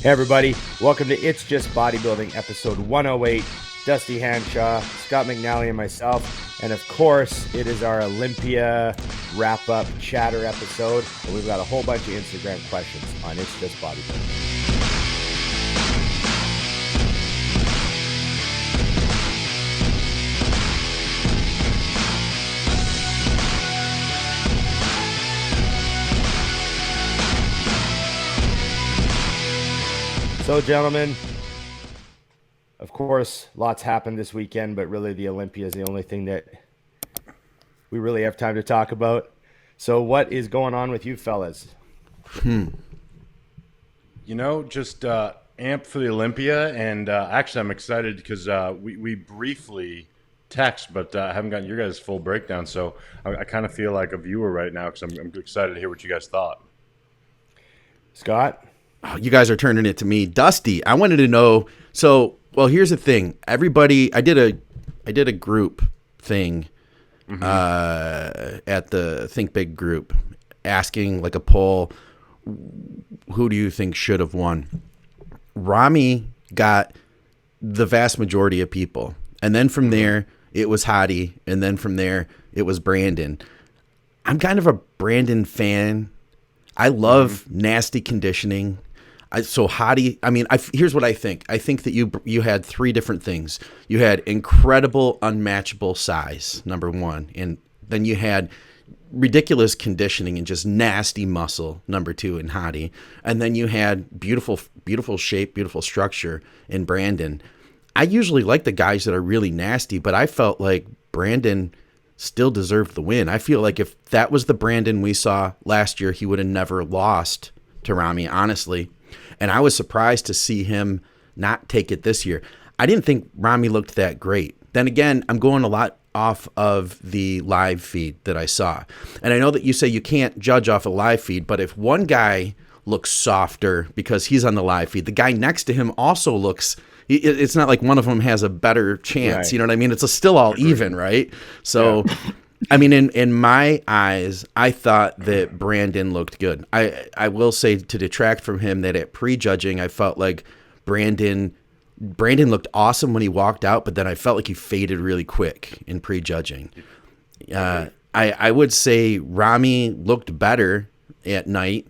Hey everybody, welcome to It's Just Bodybuilding episode 108. Dusty Hanshaw, Scott McNally, and myself. And of course, it is our Olympia wrap-up chatter episode. And we've got a whole bunch of Instagram questions on It's Just Bodybuilding. So, gentlemen, of course, lots happened this weekend, but really the Olympia is the only thing that we really have time to talk about. So what is going on with you fellas? You know, just amped for the Olympia, and actually I'm excited because we briefly text, but I haven't gotten your guys' full breakdown, so I kind of feel like a viewer right now because I'm excited to hear what you guys thought. Scott? Oh, you guys are turning it to me. Dusty, I wanted to know, well, here's the thing. Everybody, I did a group thing at the Think Big group, asking like a poll, who do you think should have won? Ramy got the vast majority of people. And then from there, it was Hadi. And then from there, it was Brandon. I'm kind of a Brandon fan. I love nasty conditioning. So Hadi, here's what I think. I think that you had three different things. You had incredible, unmatchable size, number one. And then you had ridiculous conditioning and just nasty muscle, number two, in Hadi. And then you had beautiful shape, beautiful structure in Brandon. I usually like the guys that are really nasty, but I felt like Brandon still deserved the win. I feel like if that was the Brandon we saw last year, he would have never lost to Ramy, honestly. And I was surprised to see him not take it this year. I didn't think Ramy looked that great. Then again, I'm going a lot off of the live feed that I saw. And I know that you say you can't judge off a live feed, but if one guy looks softer because he's on the live feed, the guy next to him also looks, it's not like one of them has a better chance. Right. You know what I mean? It's still all even, right? So... Yeah. I mean, in my eyes, I thought that Brandon looked good. I will say, to detract from him, that at prejudging, I felt like Brandon looked awesome when he walked out, but then I felt like he faded really quick in prejudging. I would say Ramy looked better at night.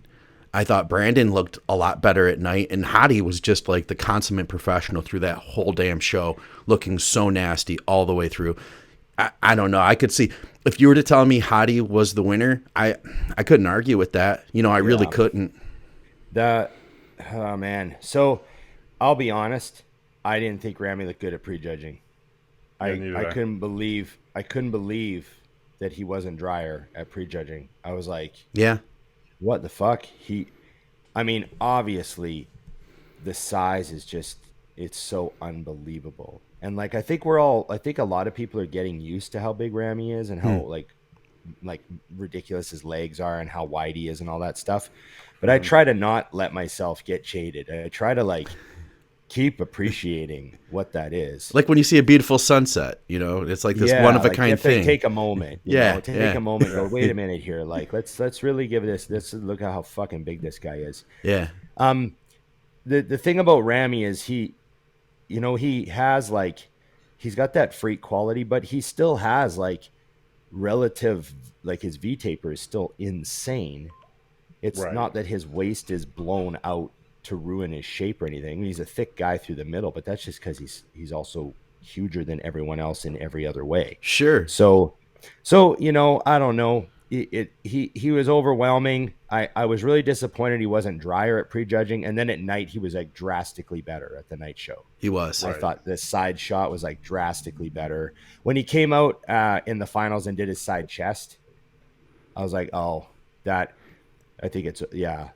I thought Brandon looked a lot better at night, and Hadi was just like the consummate professional through that whole damn show, looking so nasty all the way through. I don't know. I could see if you were to tell me Hadi was the winner, I couldn't argue with that. You know, I really couldn't. Oh man. So I'll be honest. I didn't think Ramy looked good at prejudging. I couldn't believe that he wasn't drier at prejudging. I was like, yeah, what the fuck? Obviously the size is just, it's so unbelievable. And like, I think a lot of people are getting used to how big Ramy is and how like ridiculous his legs are and how wide he is and all that stuff. But I try to not let myself get jaded. I try to like keep appreciating what that is. Like when you see a beautiful sunset, you know, it's like this one of a kind thing. Take a moment, take a moment. And go, wait a minute here. Like let's really give this. Look at how fucking big this guy is. Yeah. The thing about Ramy is he has like, he's got that freak quality, but he still has like relative, like his V taper is still insane. It's not that his waist is blown out to ruin his shape or anything. He's a thick guy through the middle, but that's just because he's also huger than everyone else in every other way. Sure. So I don't know. He was overwhelming. I was really disappointed he wasn't drier at prejudging, and then at night he was like drastically better at the night show. He was. I thought the side shot was like drastically better. When he came out in the finals and did his side chest, I was like, oh, that. I think it's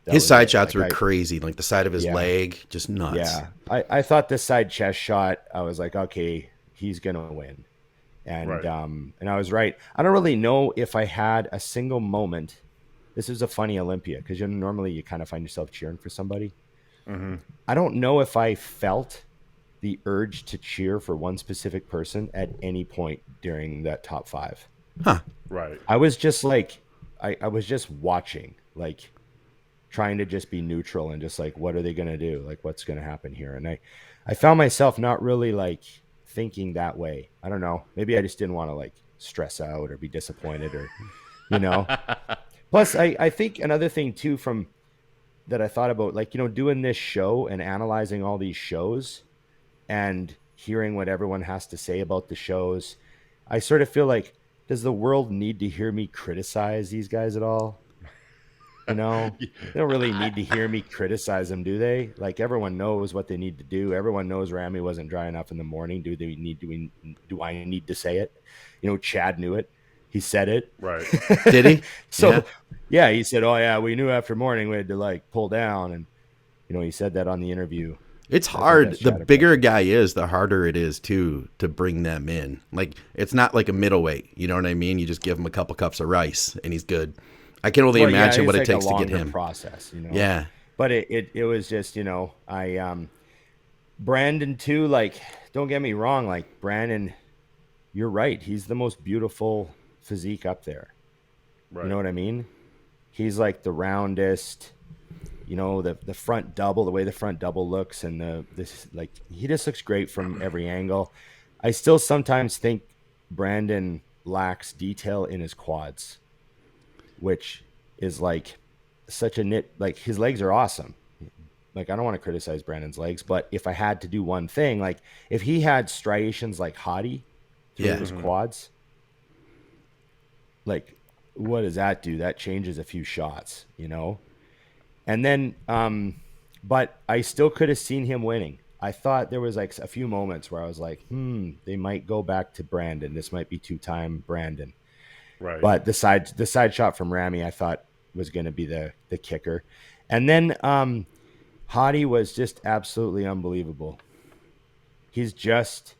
his side shots were crazy, like the side of his leg, just nuts. Yeah, I thought this side chest shot, I was like, okay, he's gonna win. And and I was right. I don't really know if I had a single moment. This is a funny Olympia because normally you kind of find yourself cheering for somebody. I don't know if I felt the urge to cheer for one specific person at any point during that top five. Huh. Right. I was just like, I was just watching. Like, trying to just be neutral and just like, what are they going to do? Like, what's going to happen here? And I found myself not really like thinking that way. I don't know. Maybe I just didn't want to like stress out or be disappointed or, you know. Plus, I think another thing too from that I thought about, like, you know, doing this show and analyzing all these shows and hearing what everyone has to say about the shows, I sort of feel like, does the world need to hear me criticize these guys at all? You know, they don't really need to hear me criticize them, do they? Like, everyone knows what they need to do. Everyone knows Ramy wasn't dry enough in the morning. Do I need to say it? You know, Chad knew it. He said it. Right. Did he? So yeah, he said, "Oh yeah, we knew after morning we had to like pull down," and you know, he said that on the interview. It's hard. The bigger a guy is, the harder it is to bring them in. Like, it's not like a middleweight. You know what I mean? You just give him a couple cups of rice and he's good. I can only imagine what it takes to get him. Process, you know. Yeah. But it was just, you know, Brandon too. Like, don't get me wrong. Like, Brandon, you're right. He's the most beautiful physique up there. Right. You know what I mean? He's like the roundest. You know, the front double, the way the front double looks, and this, like, he just looks great from every angle. I still sometimes think Brandon lacks detail in his quads, which is like such a nit. Like, his legs are awesome. Like, I don't want to criticize Brandon's legs, but if I had to do one thing, like if he had striations like Hadi through his quads, like, what does that do? That changes a few shots, you know? And then, but I still could have seen him winning. I thought there was like a few moments where I was like, they might go back to Brandon. This might be 2-time Brandon. Right. But the side shot from Ramy, I thought was going to be the kicker. And then Hadi was just absolutely unbelievable. He's just,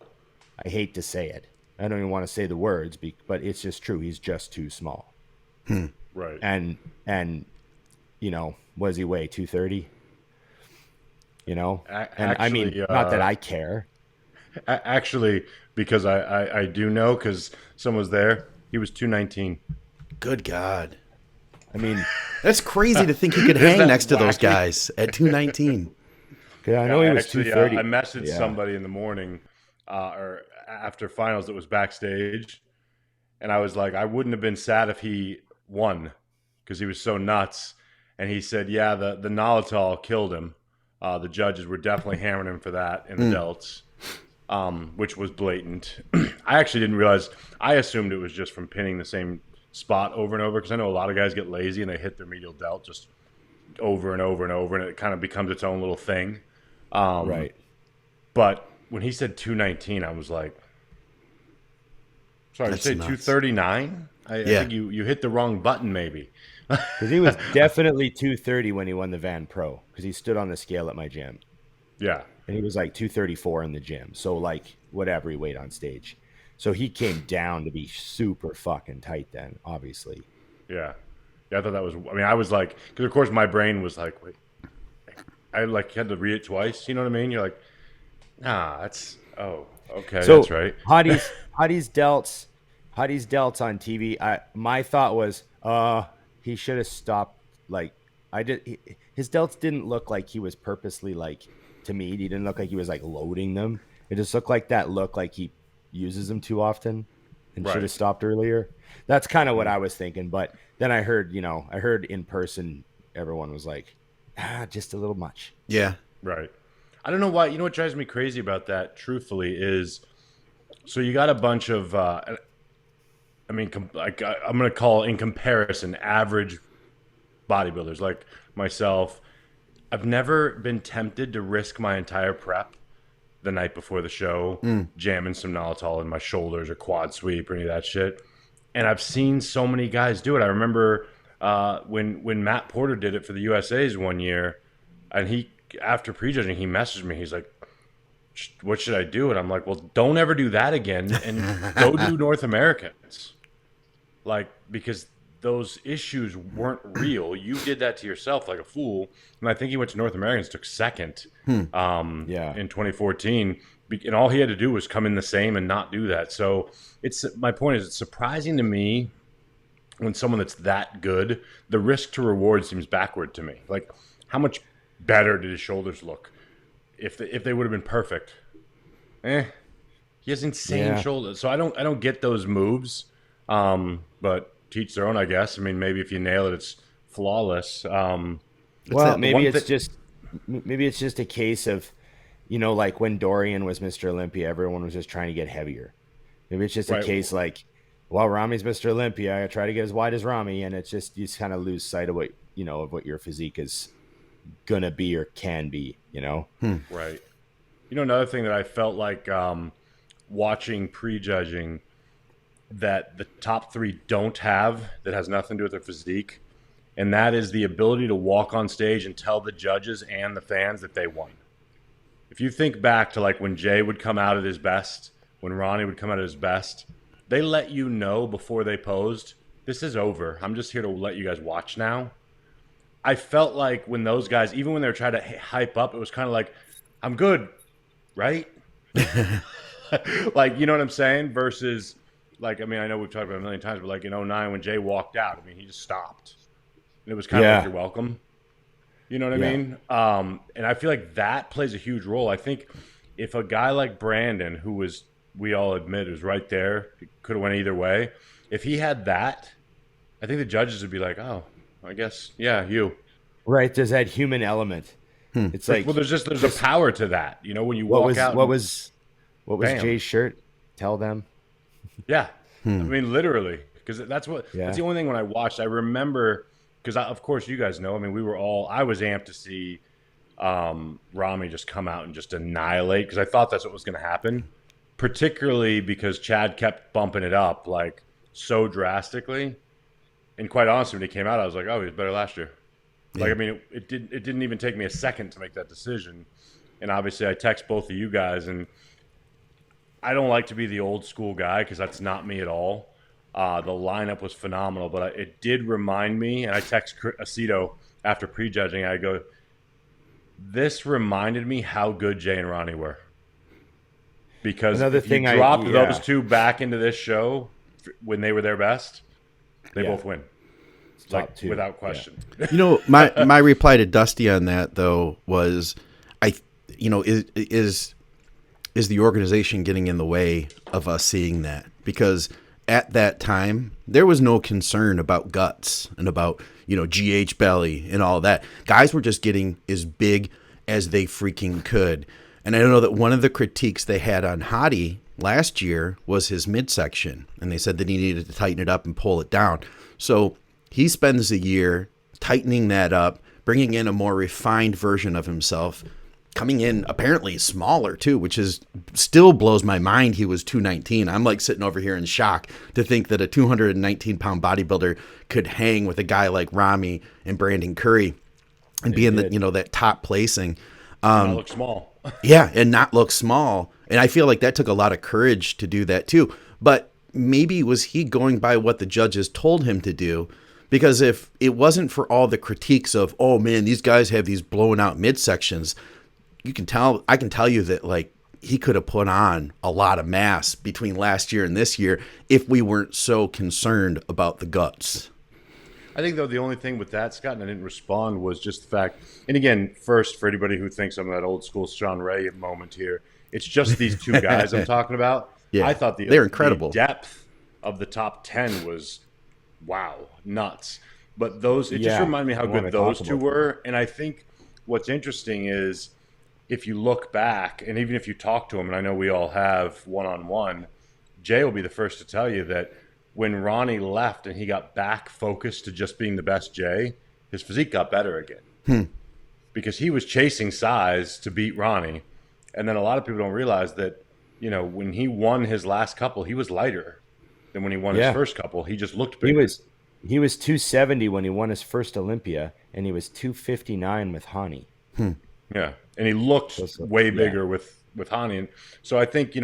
I hate to say it, I don't even want to say the words, but it's just true. He's just too small. Right. And you know, what does he weigh? 230? You know? And actually, I mean, not that I care. Actually, because I do know, because someone was there, he was 219. Good God. I mean, that's crazy to think he could hang next to those guys at 219. Yeah, I know he was actually, 230. I messaged somebody in the morning or after finals that was backstage, and I was like, I wouldn't have been sad if he won because he was so nuts. And he said, yeah, the Nolotol killed him. The judges were definitely hammering him for that in the delts, which was blatant. I actually didn't realize. I assumed it was just from pinning the same spot over and over, because I know a lot of guys get lazy and they hit their medial delt just over and over and over, and it kind of becomes its own little thing. Right. But when he said 219, I was like, sorry, you say 239? I think you hit the wrong button maybe. Because he was definitely 230 when he won the Van Pro, because he stood on the scale at my gym. Yeah. And he was like 234 in the gym. So like whatever he weighed on stage. So he came down to be super fucking tight then, obviously. Yeah. Yeah, I thought that was, I mean, I was like, because of course my brain was like, wait, I like had to read it twice. You know what I mean? You're like, nah, that's, oh, okay, so that's right. Hadi's delts on TV. My thought was, he should have stopped. Like, his delts didn't look like he was purposely, like, to me, he didn't look like he was like loading them. It just looked like that look like he uses them too often and should have stopped earlier. That's kind of what I was thinking. But then I heard in person, everyone was like, just a little much. Yeah. Right. I don't know why. You know what drives me crazy about that, truthfully, is so you got a bunch of, I mean, like I'm going to call, in comparison, average bodybuilders like myself. I've never been tempted to risk my entire prep the night before the show, jamming some Nolotol in my shoulders or quad sweep or any of that shit. And I've seen so many guys do it. I remember when Matt Porter did it for the USA's one year, and he, after prejudging, he messaged me. He's like, what should I do? And I'm like, well, don't ever do that again, and go do North Americans. Like, because those issues weren't real. You did that to yourself like a fool. And I think he went to North Americans, took second in 2014. And all he had to do was come in the same and not do that. So my point is, it's surprising to me when someone that's that good, the risk to reward seems backward to me. Like, how much better did his shoulders look if they would have been perfect? He has insane Yeah. shoulders, so I don't get those moves. But teach their own, I guess. I mean, maybe if you nail it, it's flawless. It's Well, that The maybe one it's thing, just a case of, like when Dorian was Mr. Olympia, everyone was just trying to get heavier. Maybe it's just a right? case like, well, Ramy's Mr. Olympia, I try to get as wide as Ramy, and it's just you just kind of lose sight of what of what your physique is gonna be or can be. Right. Another thing that I felt like watching prejudging that the top three don't have that has nothing to do with their physique, and that is the ability to walk on stage and tell the judges and the fans that they won. If you think back to like when Jay would come out at his best, when Ronnie would come out at his best, they let you know before they posed, this is over. I'm just here to let you guys watch now. I felt like when those guys, even when they were trying to hype up, it was kind of like, I'm good, right? Like, you know what I'm saying? Versus, like, I mean, I know we've talked about it a million times, but like in '09 when Jay walked out, I mean, he just stopped. And it was kind of like, Yeah. you're welcome. You know what I Yeah. mean? And I feel like that plays a huge role. I think if a guy like Brandon, who was, we all admit, was right there, could have went either way. If he had that, I think the judges would be like, oh, I guess, yeah, you. Right. There's that human element. It's Well, like there's a power to that. When you what walk was out, what and, was what was bam, Jay's shirt? Tell them. yeah. I mean, literally, because that's Yeah. the only thing when I watched. I remember because of course you guys know. I mean, I was amped to see Ramy just come out and just annihilate because I thought that's what was going to happen. Particularly because Chad kept bumping it up like so drastically, and quite honestly, when he came out, I was like, oh, he was better last year. Like, I mean, it didn't even take me a second to make that decision. And obviously, I text both of you guys, and I don't like to be the old school guy because that's not me at all. The lineup was phenomenal, but it did remind me, and I text Aceto after prejudging. I go, this reminded me how good Jay and Ronnie were. Because Another if you thing dropped those yeah. two back into this show when they were their best, they Yeah. both win. Top two. Without question. My reply to Dusty on that though was, is the organization getting in the way of us seeing that? Because at that time there was no concern about guts and about GH belly and all that. Guys were just getting as big as they freaking could. And I know that one of the critiques they had on Hadi last year was his midsection, and they said that he needed to tighten it up and pull it down. So he spends a year tightening that up, bringing in a more refined version of himself, coming in apparently smaller too, which is still blows my mind. He was 219. I'm like sitting over here in shock to think that a 219-pound bodybuilder could hang with a guy like Ramy and Brandon Curry and be in the that top placing. I look small. Yeah, and not look small. And I feel like that took a lot of courage to do that too. But maybe was he going by what the judges told him to do? Because if it wasn't for all the critiques of, oh man, these guys have these blown out midsections, I can tell you that like he could have put on a lot of mass between last year and this year if we weren't so concerned about the guts. I think, though, the only thing with that, Scott, and I didn't respond, was just the fact, and again, first, for anybody who thinks I'm that old school Sean Ray moment here, it's just these two guys I'm talking about. Yeah, I thought they're incredible. The depth of the top 10 was, wow, nuts. But those, it just reminded me how good those two were. And I think what's interesting is if you look back, and even if you talk to them, and I know we all have one-on-one, Jay will be the first to tell you that when Ronnie left and he got back focused to just being the best Jay, his physique got better again. Because he was chasing size to beat Ronnie. And then a lot of people don't realize that, when he won his last couple, he was lighter than when he won his first couple. He just looked bigger. He was 270 when he won his first Olympia, and he was 259 with Hani. Yeah. And he looked way bigger with Hani. And so I think,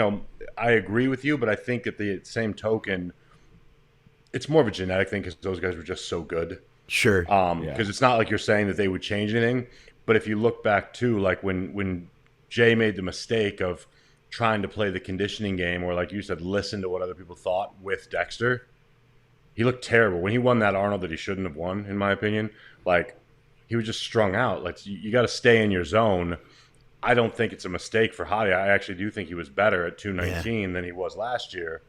I agree with you, but I think at the same token, it's more of a genetic thing because those guys were just so good. Sure. Because it's not like you're saying that they would change anything. But if you look back too, like when Jay made the mistake of trying to play the conditioning game, or like you said, listen to what other people thought with Dexter, he looked terrible when he won that Arnold that he shouldn't have won, in my opinion. Like, he was just strung out. Like, you got to stay in your zone. I don't think it's a mistake for Hadi. I actually do think he was better at 219 than he was last year.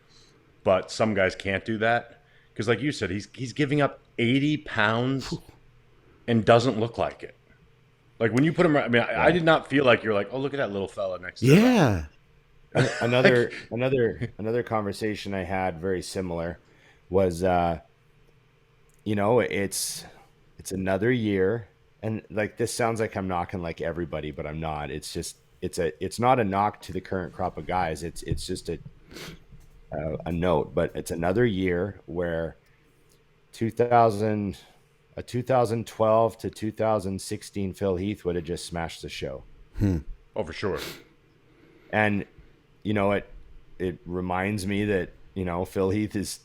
But some guys can't do that because, like you said, he's giving up 80 pounds and doesn't look like it. Like, when you put him, I mean, I did not feel like you're like, oh, look at that little fella next to him. Yeah. Another conversation I had very similar was, you know, it's another year, and like this sounds like I'm knocking like everybody, but I'm not. It's just it's not a knock to the current crop of guys. It's just a note, but it's another year where 2012 to 2016 Phil Heath would have just smashed the show. Oh, for sure. And you know, it reminds me that, you know, Phil Heath is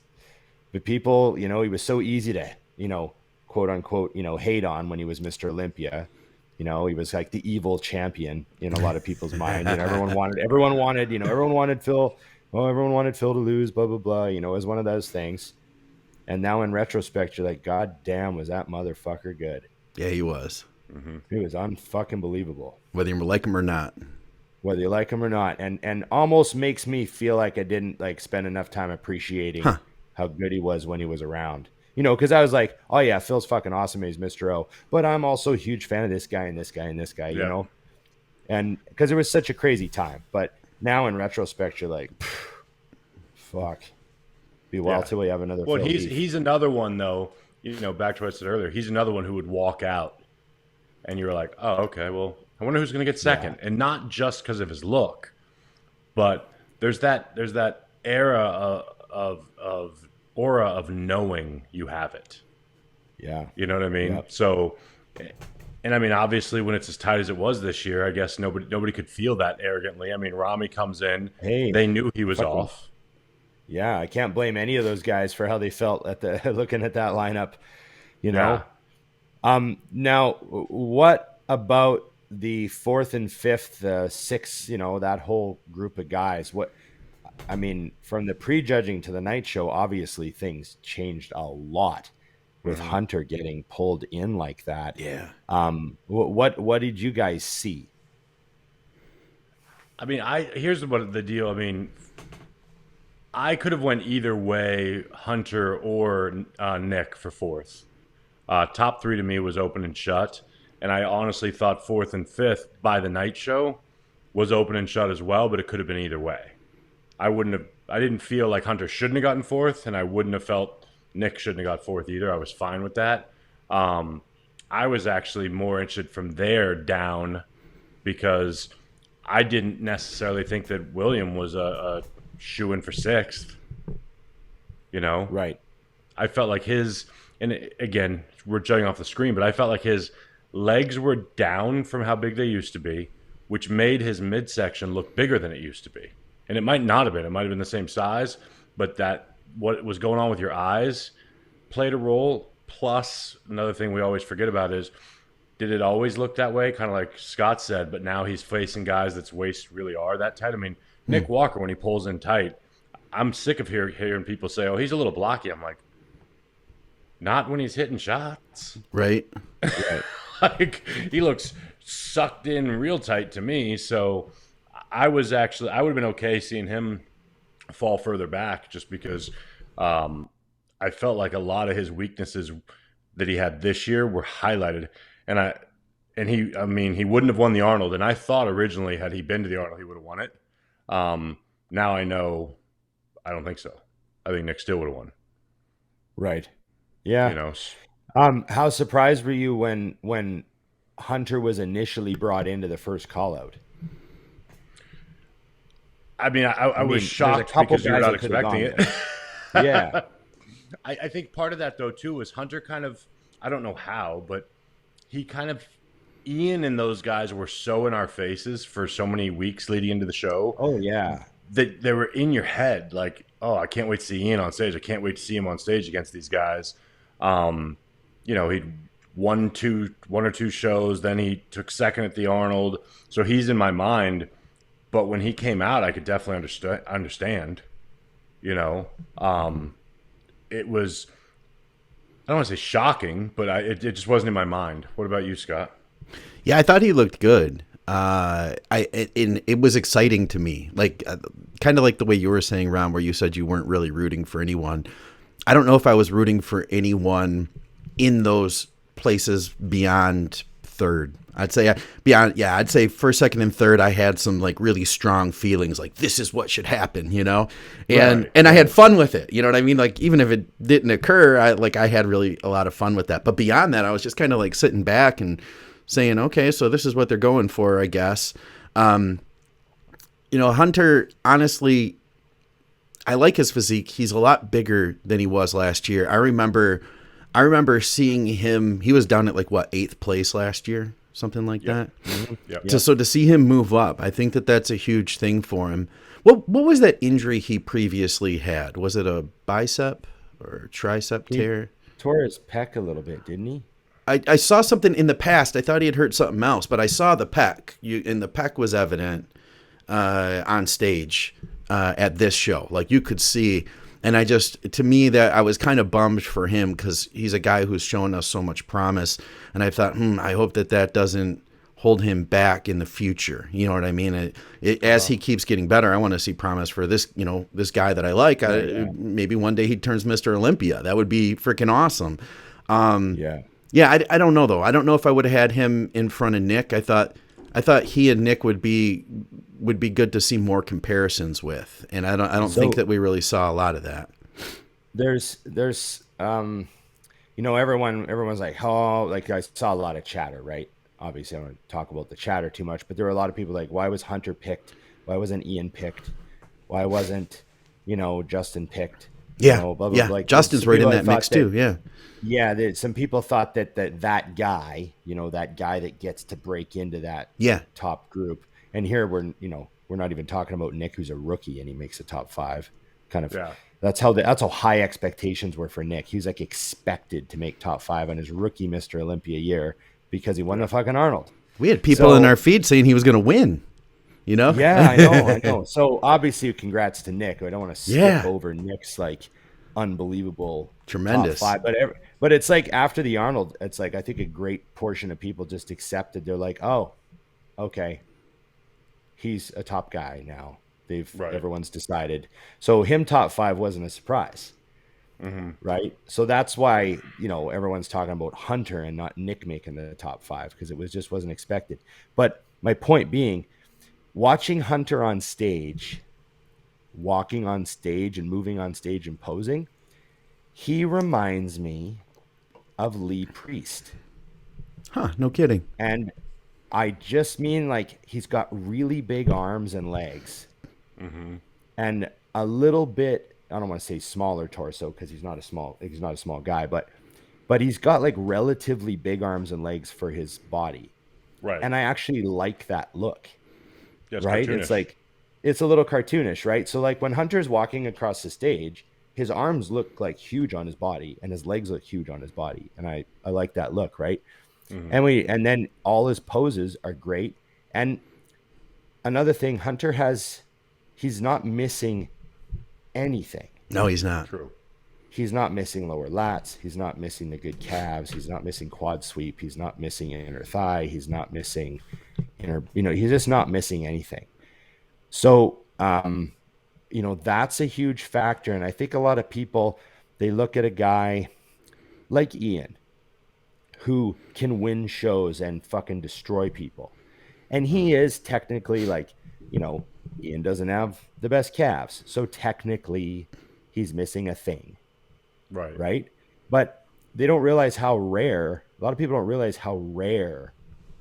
the people, you know, he was so easy to, you know, quote unquote, you know, hate on when he was Mr. Olympia. You know, he was like the evil champion in a lot of people's mind. You know, everyone wanted Phil. Oh, everyone wanted Phil to lose, blah, blah, blah. You know, it was one of those things. And now in retrospect, you're like, God damn, was that motherfucker good? Yeah, he was. He was unfucking believable. Whether you like him or not. Whether you like him or not, and almost makes me feel like I didn't like spend enough time appreciating how good he was when he was around. You know, because I was like, oh yeah, Phil's fucking awesome. He's Mr. O, but I'm also a huge fan of this guy and this guy and this guy. You know, and because it was such a crazy time. But now in retrospect, you're like, fuck, be well till we have another. Well, Phil he's another one though. You know, back to what I said earlier, he's another one who would walk out, and you're like, oh, okay, well, I wonder who's going to get second, and not just because of his look, but there's that era of aura of knowing you have it. Yeah, you know what I mean. Yep. So, and I mean, obviously, when it's as tight as it was this year, I guess nobody could feel that arrogantly. I mean, Ramy comes in, they knew he was off. Yeah, I can't blame any of those guys for how they felt at the looking at that lineup. You know, now what about the fourth and fifth, sixth, you know, that whole group of guys? What, I mean, from the prejudging to the night show, obviously things changed a lot with Hunter getting pulled in like that. Yeah. What did you guys see? I mean, here's what the deal. I mean, I could have went either way, Hunter or Nick for fourth. Top three to me was open and shut. And I honestly thought fourth and fifth by the night show was open and shut as well, but it could have been either way. I didn't feel like Hunter shouldn't have gotten fourth, and I wouldn't have felt Nick shouldn't have got fourth either. I was fine with that. I was actually more interested from there down because I didn't necessarily think that William was a shoo-in for sixth. You know? Right. I felt like his, and again, we're judging off the screen, but I felt like his legs were down from how big they used to be, which made his midsection look bigger than it used to be. And it might not have been. It might have been the same size, but that what was going on with your eyes played a role. Plus, another thing we always forget about is, did it always look that way? Kind of like Scott said, but now he's facing guys that's waists really are that tight. I mean, Nick Walker, when he pulls in tight, I'm sick of hearing people say, oh, he's a little blocky. I'm like, not when he's hitting shots. Right. Like, he looks sucked in real tight to me. So I would have been okay seeing him fall further back just because I felt like a lot of his weaknesses that he had this year were highlighted. And he wouldn't have won the Arnold. And I thought originally, had he been to the Arnold, he would have won it. Now I know, I don't think so. I think Nick still would have won. Right. Yeah. You know. How surprised were you when Hunter was initially brought into the first call out? I mean, I was shocked because you're not expecting it. Yeah. I think part of that, though, too, was Hunter kind of, I don't know how, but he kind of, Iain and those guys were so in our faces for so many weeks leading into the show. Oh, yeah. That they were in your head, like, oh, I can't wait to see Iain on stage. I can't wait to see him on stage against these guys. You know, he'd won one or two shows, then he took second at the Arnold. So he's in my mind. But when he came out, I could definitely understand. You know, it was don't want to say shocking, but it just wasn't in my mind. What about you, Scott? Yeah, I thought he looked good. It was exciting to me, like kind of like the way you were saying, Ron, where you said you weren't really rooting for anyone. I don't know if I was rooting for anyone in those places beyond third. I'd say beyond, yeah, I'd say first, second, and third. I had some like really strong feelings, like this is what should happen, you know, and I had fun with it. You know what I mean? Like even if it didn't occur, I had really a lot of fun with that. But beyond that, I was just kind of like sitting back and saying, okay, so this is what they're going for, I guess. Hunter, honestly, I like his physique. He's a lot bigger than he was last year. I remember seeing him. He was down at like what, 8th place last year, something like that. Mm-hmm. Yep. So to see him move up, I think that's a huge thing for him. What was that injury he previously had? Was it a bicep or tricep tear? He tore his pec a little bit, didn't he? I saw something in the past. I thought he had hurt something else, but I saw the pec. And the pec was evident on stage at this show. Like you could see. And to me, that I was kind of bummed for him because he's a guy who's shown us so much promise. And I thought, I hope that doesn't hold him back in the future. You know what I mean? As he keeps getting better, I want to see promise for this, this guy that I like. Maybe one day he turns Mr. Olympia. That would be freaking awesome. Yeah, I don't know though. I don't know if I would have had him in front of Nick. I thought he and Nick would be good to see more comparisons with, and I don't think that we really saw a lot of that. There's everyone's like, oh, like I saw a lot of chatter, right? Obviously, I don't want to talk about the chatter too much, but there were a lot of people like, why was Hunter picked? Why wasn't Iain picked? Why wasn't Justin picked? Yeah, blah, blah, yeah. blah. Like, Justin's right in that mix too. Yeah. Yeah, some people thought that guy, that guy that gets to break into that top group. And here we're not even talking about Nick, who's a rookie, and he makes a top 5. Kind of. Yeah. That's how high expectations were for Nick. He was like expected to make top 5 on his rookie Mr. Olympia year because he won the fucking Arnold. We had people in our feed saying he was going to win. Yeah, I know. So obviously, congrats to Nick. I don't want to skip over Nick's like unbelievable tremendous top 5, but it's like after the Arnold, it's like I think a great portion of people just accepted. They're like, oh, okay, he's a top guy now. Everyone's decided. So him top 5 wasn't a surprise, right? So that's why everyone's talking about Hunter and not Nick making the top 5 because it just wasn't expected. But my point being, watching Hunter on stage, walking on stage and moving on stage and posing, he reminds me of Lee Priest. Huh, no kidding. And I just mean like he's got really big arms and legs and a little bit, I don't want to say smaller torso because he's not a small guy, but he's got like relatively big arms and legs for his body. Right. And I actually like that look. Yeah, right? Cartoonish. It's like, it's a little cartoonish, right? So like when Hunter's walking across the stage, his arms look like huge on his body and his legs look huge on his body. And I like that look, right? And then all his poses are great. And another thing, he's not missing anything. No, he's not. True. He's not missing lower lats. He's not missing the good calves. He's not missing quad sweep. He's not missing inner thigh. He's not missing he's just not missing anything. So, that's a huge factor. And I think a lot of people, they look at a guy like Iain who can win shows and fucking destroy people. And he is technically like, Iain doesn't have the best calves. So technically he's missing a thing. Right. But they don't realize how rare, a lot of people don't realize how rare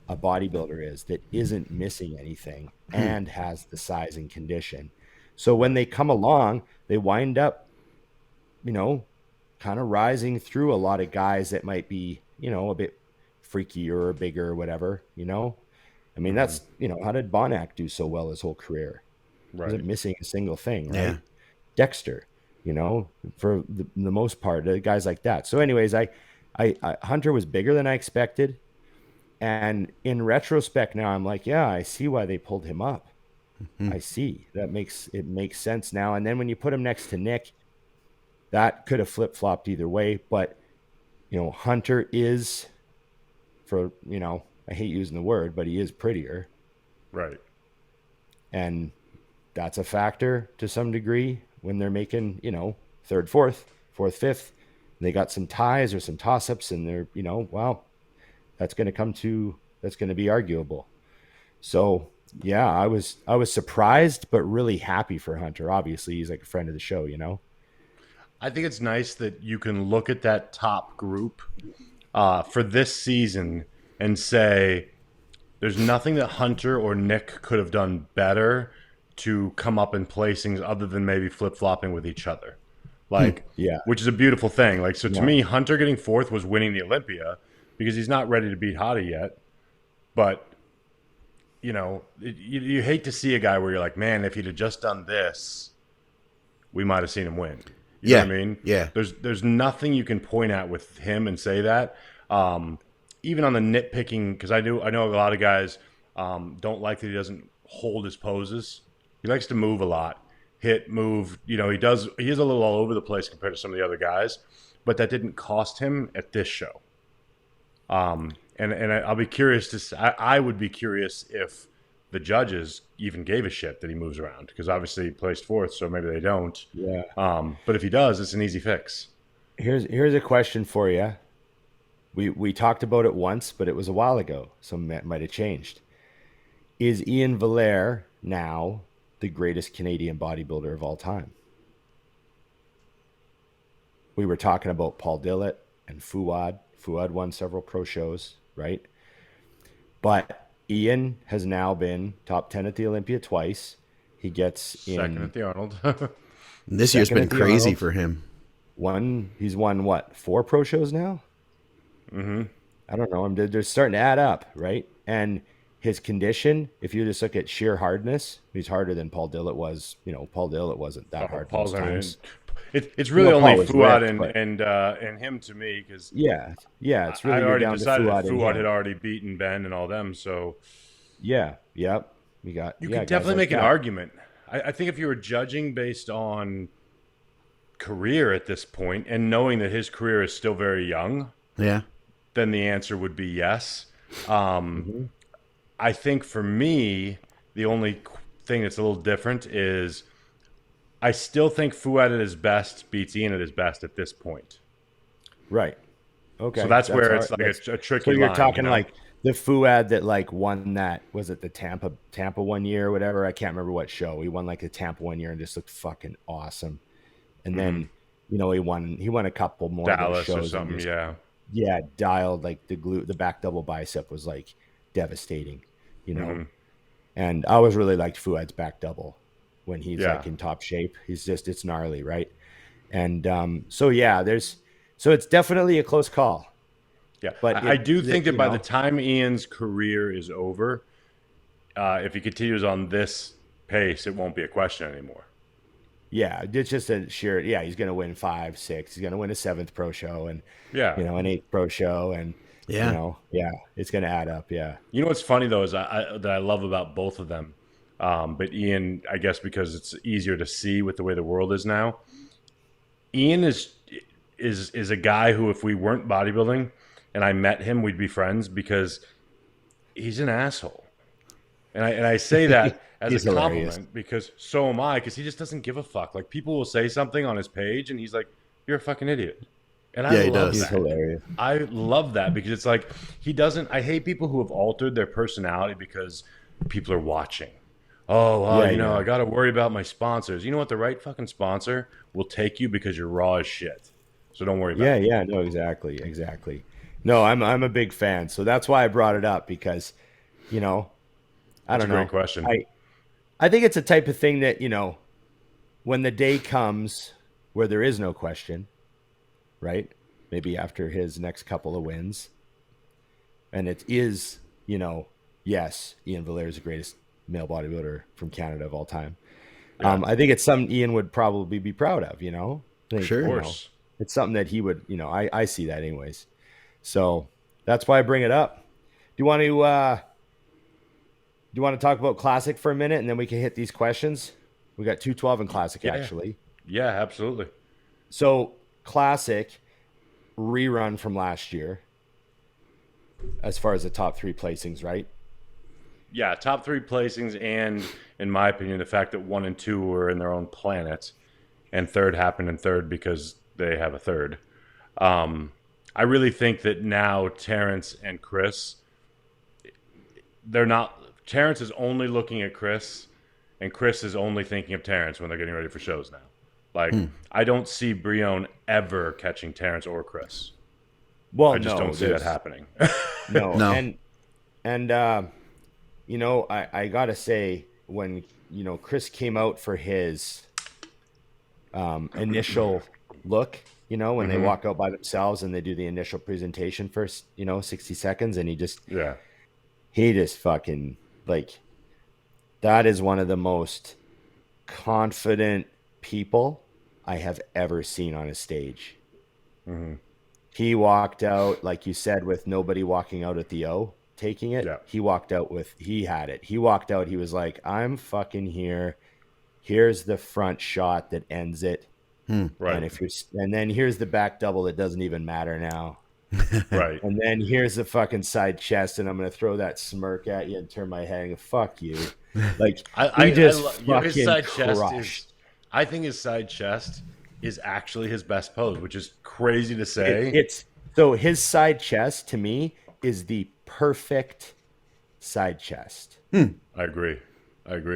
a bodybuilder is that isn't missing anything and has the size and condition. So when they come along, they wind up, kind of rising through a lot of guys that might be, a bit freakier or bigger or whatever, I mean, that's, how did Bonac do so well his whole career? Right. Wasn't missing a single thing, right? Yeah. Dexter, for the most part, guys like that. So anyways, I Hunter was bigger than I expected. And in retrospect now, I'm like, yeah, I see why they pulled him up. I see. It makes sense now. And then when you put him next to Nick, that could have flip-flopped either way. But Hunter is, for, I hate using the word, but he is prettier. Right. And that's a factor to some degree when they're making, third, fourth, fifth. They got some ties or some toss ups, and they're, well, that's going to be arguable. So yeah, I was surprised, but really happy for Hunter. Obviously, he's like a friend of the show, I think it's nice that you can look at that top group for this season and say there's nothing that Hunter or Nick could have done better to come up in placings other than maybe flip flopping with each other. Like, Yeah. which is a beautiful thing. Like, so to Yeah. me, Hunter getting fourth was winning the Olympia because he's not ready to beat Hadi yet. But, you hate to see a guy where you're like, man, if he'd have just done this, we might have seen him win. You know what I mean? Yeah. There's nothing you can point at with him and say that. Even on the nitpicking, because I know a lot of guys don't like that he doesn't hold his poses. He likes to move a lot, hit, move. He does. He is a little all over the place compared to some of the other guys, but that didn't cost him at this show. And I'll be curious I would be curious if the judges even gave a shit that he moves around, because obviously he placed fourth, so maybe they don't. Yeah. But if he does, it's an easy fix. Here's a question for you. We talked about it once, but it was a while ago, so it might have changed. Is Iain Valliere now the greatest Canadian bodybuilder of all time? We were talking about Paul Dillett and Fouad. Fouad won several pro shows, right? But Iain has now been top 10 at the Olympia twice. He gets Second at the Arnold. This year's been Second at the crazy Arnold. for him. He's won what, 4 pro shows now? Mm-hmm. I don't know. They're starting to add up, right? And his condition, if you just look at sheer hardness, he's harder than Paul Dillett was. Paul Dillett wasn't that hard Paul's most times. It's really Well, Paul only was Fouad ripped, and him to me, because Yeah, it's I really you're already down to decided that Fouad and Fouad him. had already beaten Ben and all them. So Yeah, yep. You you can could definitely make an that. argument. I think if you were judging based on career at this point and knowing that his career is still very young, Yeah. then the answer would be yes. Mm-hmm. I think for me, the only thing that's a little different is I still think Fouad at his best beats Iain at his best at this point. Right. Okay. So that's where all it's right. like a tricky So you're line. talking like the Fouad that like won that, was it the Tampa one year or whatever? I can't remember what show. He won like the Tampa one year and just looked fucking awesome. And then, he won a couple more Dallas shows or and something, just, yeah. dialed like the back double bicep was like devastating, And I always really liked Fouad's back double when he's like in top shape. It's gnarly, right? And so it's definitely a close call. Yeah, But I do think that by know, the time Ian's career is over, if he continues on this pace, it won't be a question anymore. yeah, it's just a sheer, he's going to win 5, 6. He's going to win a 7th pro show and, Yeah. an 8th pro show. And, Yeah. It's going to add up. Yeah. You know what's funny though is that I love about both of them, but Iain, I guess because it's easier to see with the way the world is now. Iain is a guy who, if we weren't bodybuilding and I met him, we'd be friends, because he's an asshole. And I say that as He's a hilarious. compliment, because so am I, because he just doesn't give a fuck. Like, people will say something on his page and he's like, "You're a fucking idiot." And I he love does. He's that. hilarious. I love that, because it's like he doesn't. I hate people who have altered their personality because people are watching. Oh, well, I got to worry about my sponsors. You know what? The right fucking sponsor will take you because you're raw as shit. So don't worry about it. Yeah. No, exactly. No, I'm a big fan. So that's why I brought it up, because, I don't That's a know. great question. I think it's a type of thing that, when the day comes where there is no question, right? Maybe after his next couple of wins, and it is, yes, Iain Valliere is the greatest male bodybuilder from Canada of all time. Yeah. I think it's something Iain would probably be proud of, I think, Sure. Of course. it's something that he would, I see that anyways. So that's why I bring it up. Do you want to talk about Classic for a minute, and then we can hit these questions? We got 212 in Classic, Yeah. actually. Yeah, absolutely. So Classic, rerun from last year as far as the top 3 placings, right? Yeah, top 3 placings, and in my opinion, the fact that 1 and 2 were in their own planet, and third happened in third because they have a third. I really think that now Terrence and Chris, they're not. Terrence is only looking at Chris, and Chris is only thinking of Terrence when they're getting ready for shows now. Like, I don't see Brion ever catching Terrence or Chris. Well, I just don't see that happening. No. No. And you know, I gotta say, when, you know, Chris came out for his initial look, you know, when they walk out by themselves and they do the initial presentation first, you know, 60 seconds, and he just fucking, like, that is one of the most confident people I have ever seen on a stage. He walked out, like you said, with nobody walking out at the O taking it. He walked out with, he had it. He walked out, he was like, I'm fucking here. Here's the front shot that ends it. Right. And then here's the back double that doesn't even matter now. Right. And then here's the fucking side chest, and I'm gonna throw that smirk at you and turn my head and go, fuck you. Like, his side chest I think his side chest is actually his best pose, which is crazy to say. So his side chest to me is the perfect side chest. I agree.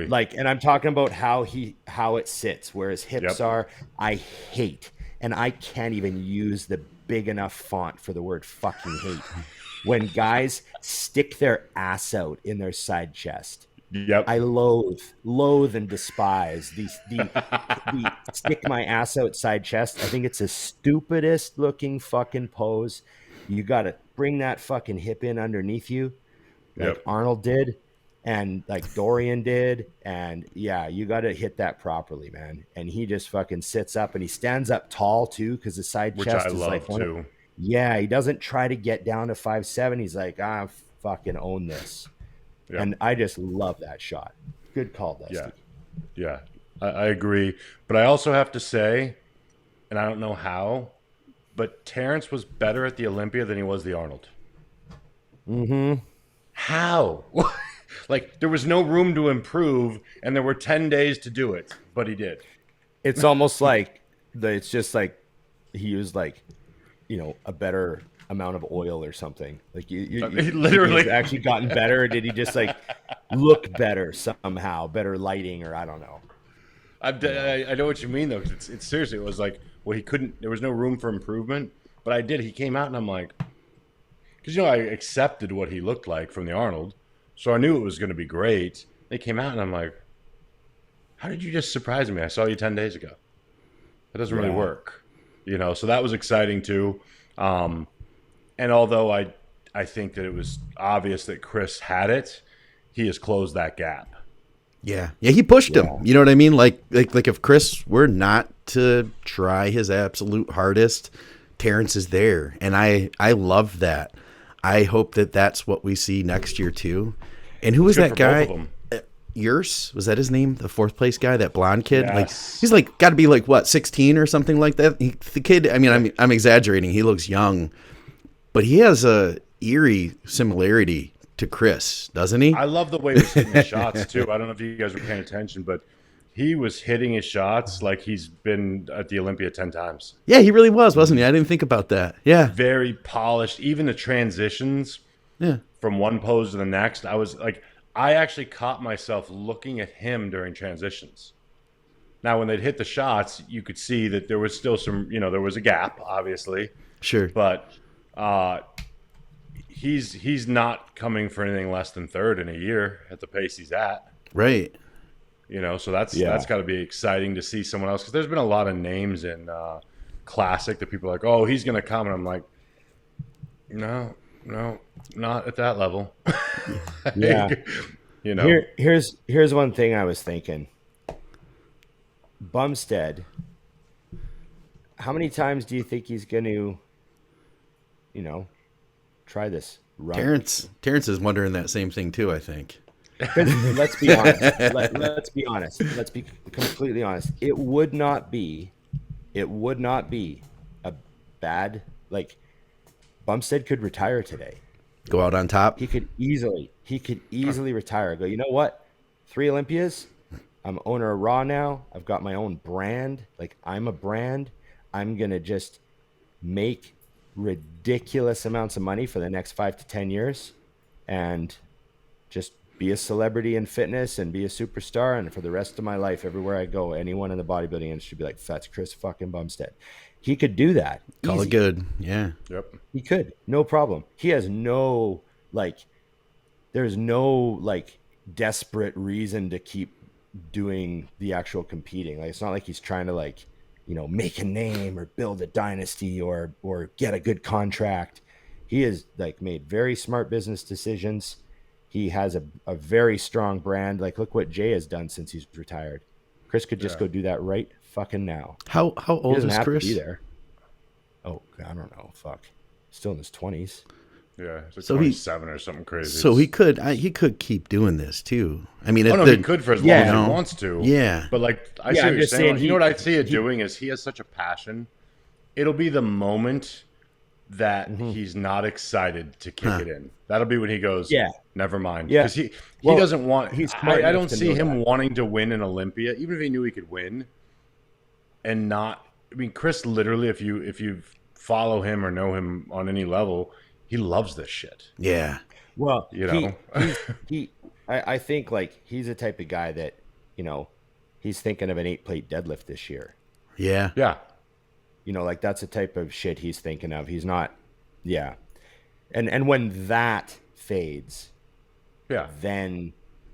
Like, and I'm talking about how it sits, where his hips are. I hate, and I can't even use the big enough font for the word fucking hate, when guys stick their ass out in their side chest. I loathe and despise the stick my ass out side chest. I think it's the stupidest looking fucking pose. You got to bring that fucking hip in underneath you, like Arnold did, and like Dorian did, and yeah, you got to hit that properly, man. And he just fucking sits up, and he stands up tall too, because the side chest is like too. Yeah, he doesn't try to get down to 5'7". He's like, I fucking own this. And I just love that shot. Good call, Dusty. Yeah, I agree. But I also have to say, and I don't know how, but Terrence was better at the Olympia than he was the Arnold. How? Like, there was no room to improve, and there were 10 days to do it, but he did. It's almost like it's just like he used, like, you know, a better amount of oil or something. Like, you literally actually gotten better, or did he just like look better somehow, better lighting, or I don't know. I know what you mean though, because it's seriously, it was like, well, he couldn't, there was no room for improvement, but he came out and I'm like, because, you know, I accepted what he looked like from the Arnold, so I knew it was going to be great. They came out and I'm like, how did you just surprise me? I saw you 10 days ago. That doesn't really work, you know. So that was exciting too. And although I think that it was obvious that Chris had it, he has closed that gap. Yeah, he pushed him. You know what I mean? Like if Chris were not to try his absolute hardest, Terrence is there, and I love that. I hope that that's what we see next year too. And who was that guy? Yurs, was that his name? The 4th place guy, that blonde kid. Yes. Like, he's like got to be like what, 16 or something like that. The kid. I mean, I'm exaggerating. He looks young. But he has a eerie similarity to Chris, doesn't he? I love the way he was hitting his shots too. I don't know if you guys were paying attention, but he was hitting his shots like he's been at the Olympia 10 times. Yeah, he really was, wasn't he? I didn't think about that. Yeah. Very polished. Even the transitions from one pose to the next. I actually caught myself looking at him during transitions. Now, when they'd hit the shots, you could see that there was still some, you know, there was a gap, obviously. Sure. But he's not coming for anything less than third in a year at the pace he's at. Right. You know, so that's got to be exciting to see someone else, because there's been a lot of names in Classic that people are like, oh, he's going to come, and I'm like, no, not at that level. Yeah. You know, here's one thing I was thinking. Bumstead, how many times do you think he's going to, you know, try this run? Terrence is wondering that same thing too, I think. Let's be honest. Let's be honest. Let's be completely honest. It would not be a bad like Bumstead could retire today. Go out on top. He could easily retire. Go, you know what? 3 Olympias. I'm owner of Raw now. I've got my own brand. Like, I'm a brand. I'm going to just make ridiculous amounts of money for the next 5 to 10 years and just be a celebrity in fitness and be a superstar. And for the rest of my life, everywhere I go, anyone in the bodybuilding industry be like, that's Chris fucking Bumstead. He could do that. Call Easy. it good. Yeah. Yep. He could. No problem. He has no, like, there's no, like, desperate reason to keep doing the actual competing. Like, it's not like he's trying to, like, you know, make a name or build a dynasty or get a good contract. He has, like, made very smart business decisions. He has a very strong brand. Like, look what Jay has done since he's retired. Chris could just go do that right fucking now. How He old doesn't is have Chris? to be there. Oh, I don't know. Fuck. Still in his 20s. Yeah, it's like So 27 or something crazy. So he could keep doing this too. I mean, Oh, no, the, he could for as Yeah. long as You know, he wants to. yeah. But, like, I Yeah, see I'm what you're just saying. saying Like, you know what I see it doing is he has such a passion. It'll be the moment that he's not excited to kick it in. That'll be when he goes, Yeah. never mind. Yeah. Because he Well, doesn't want, he's smart I enough don't to see know him that. wanting to win an Olympia, even if he knew he could win and not, I mean, Chris literally, if you follow him or know him on any level, he loves this shit. Yeah. Well, You know? I think, like, he's the type of guy that, you know, he's thinking of an 8-plate deadlift this year. Yeah. Yeah. You know, like, that's the type of shit he's thinking of. He's not, yeah. And when that fades, Yeah. then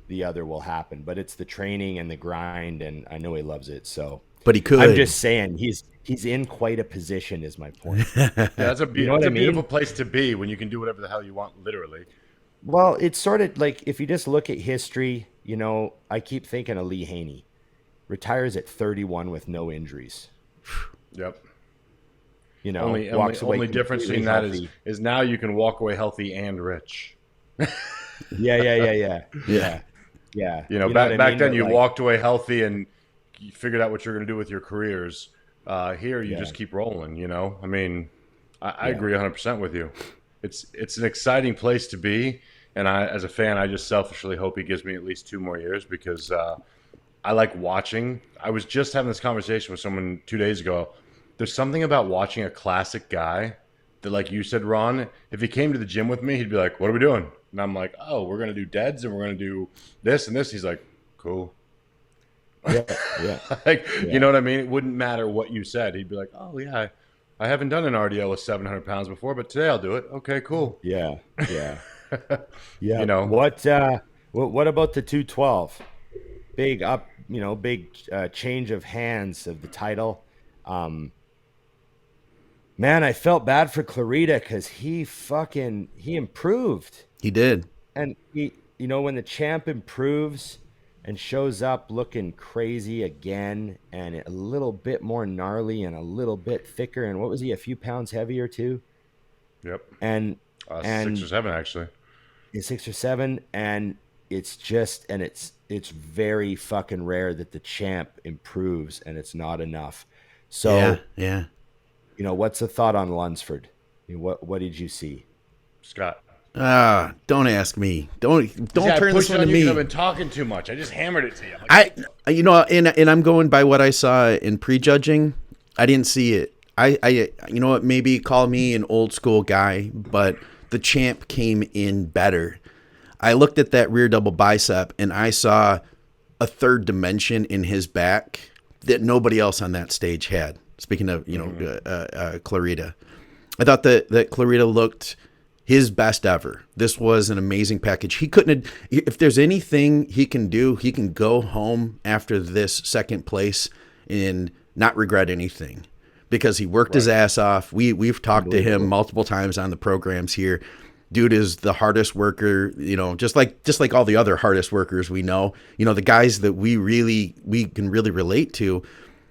the other will happen. But it's the training and the grind, and I know he loves it. So, But he could. I'm just saying he's in quite a position, is my point. Yeah, that's You know what it's I a mean? beautiful place to be when you can do whatever the hell you want, literally. Well, it's sort of like, if you just look at history, you know, I keep thinking of Lee Haney. Retires at 31 with no injuries. Yep. You know, Only walks away difference completely between that healthy. is now you can walk away healthy and rich. Yeah. You know, what back I back mean? then But, you like, walked away healthy and you figured out what you're going to do with your careers. Here you Yeah. just keep rolling. You know, I mean, I agree 100% with you. It's an exciting place to be, and as a fan, I just selfishly hope he gives me at least 2 more years because I like watching. I was just having this conversation with someone 2 days ago. There's something about watching a classic guy that, like you said, Ron, if he came to the gym with me, he'd be like, "What are we doing?" And I'm like, "Oh, we're going to do deads and we're going to do this and this." He's like, "Cool." Yeah. Like, you know what I mean? It wouldn't matter what you said. He'd be like, "Oh, yeah, I haven't done an RDL with 700 pounds before, but today I'll do it." Okay, cool. Yeah. You know, What about the 212? Big up, you know, big change of hands of the title. Man, I felt bad for Clarita because he improved. He did. And he, you know, when the champ improves and shows up looking crazy again and a little bit more gnarly and a little bit thicker, and what was he, a few pounds heavier too? Yep. And 6 or 7 actually. 6 or 7, and it's just, and it's very fucking rare that the champ improves, and it's not enough. So Yeah. you know, what's the thought on Lunsford? What did you see? Scott. Don't ask me. Don't turn this one to you me. 'cause I've been talking too much. I just hammered it to you. I'm like, You know, and I'm going by what I saw in prejudging. I didn't see it. You know what? Maybe call me an old school guy, but the champ came in better. I looked at that rear double bicep and I saw a third dimension in his back that nobody else on that stage had. Speaking of, you know, Clarita, I thought that Clarita looked his best ever. This was an amazing package. He couldn't have, if there's anything he can do, he can go home after this second place and not regret anything because he worked his ass off. We've talked to him multiple times on the programs here. Dude is the hardest worker, you know, just like all the other hardest workers we know, you know, the guys that we can really relate to.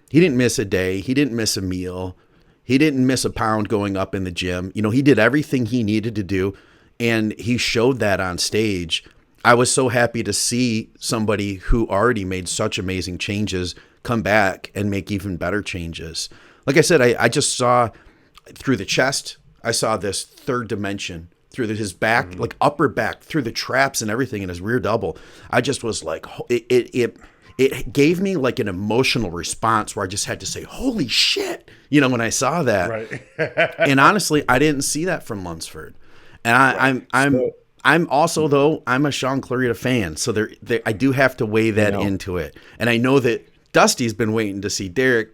He didn't miss a day. He didn't miss a meal. He didn't miss a pound going up in the gym. You know, he did everything he needed to do, and he showed that on stage. I was so happy to see somebody who already made such amazing changes come back and make even better changes. Like I said, I just saw through the chest, I saw this third dimension through his back, like upper back, through the traps and everything in his rear double. I just was like, it gave me like an emotional response where I just had to say, holy shit, when I saw that. Right. And honestly, I didn't see that from Lunsford. And I'm also, though, I'm a Sean Clarita fan. So I do have to weigh that into it. And I know that Dusty's been waiting to see Derek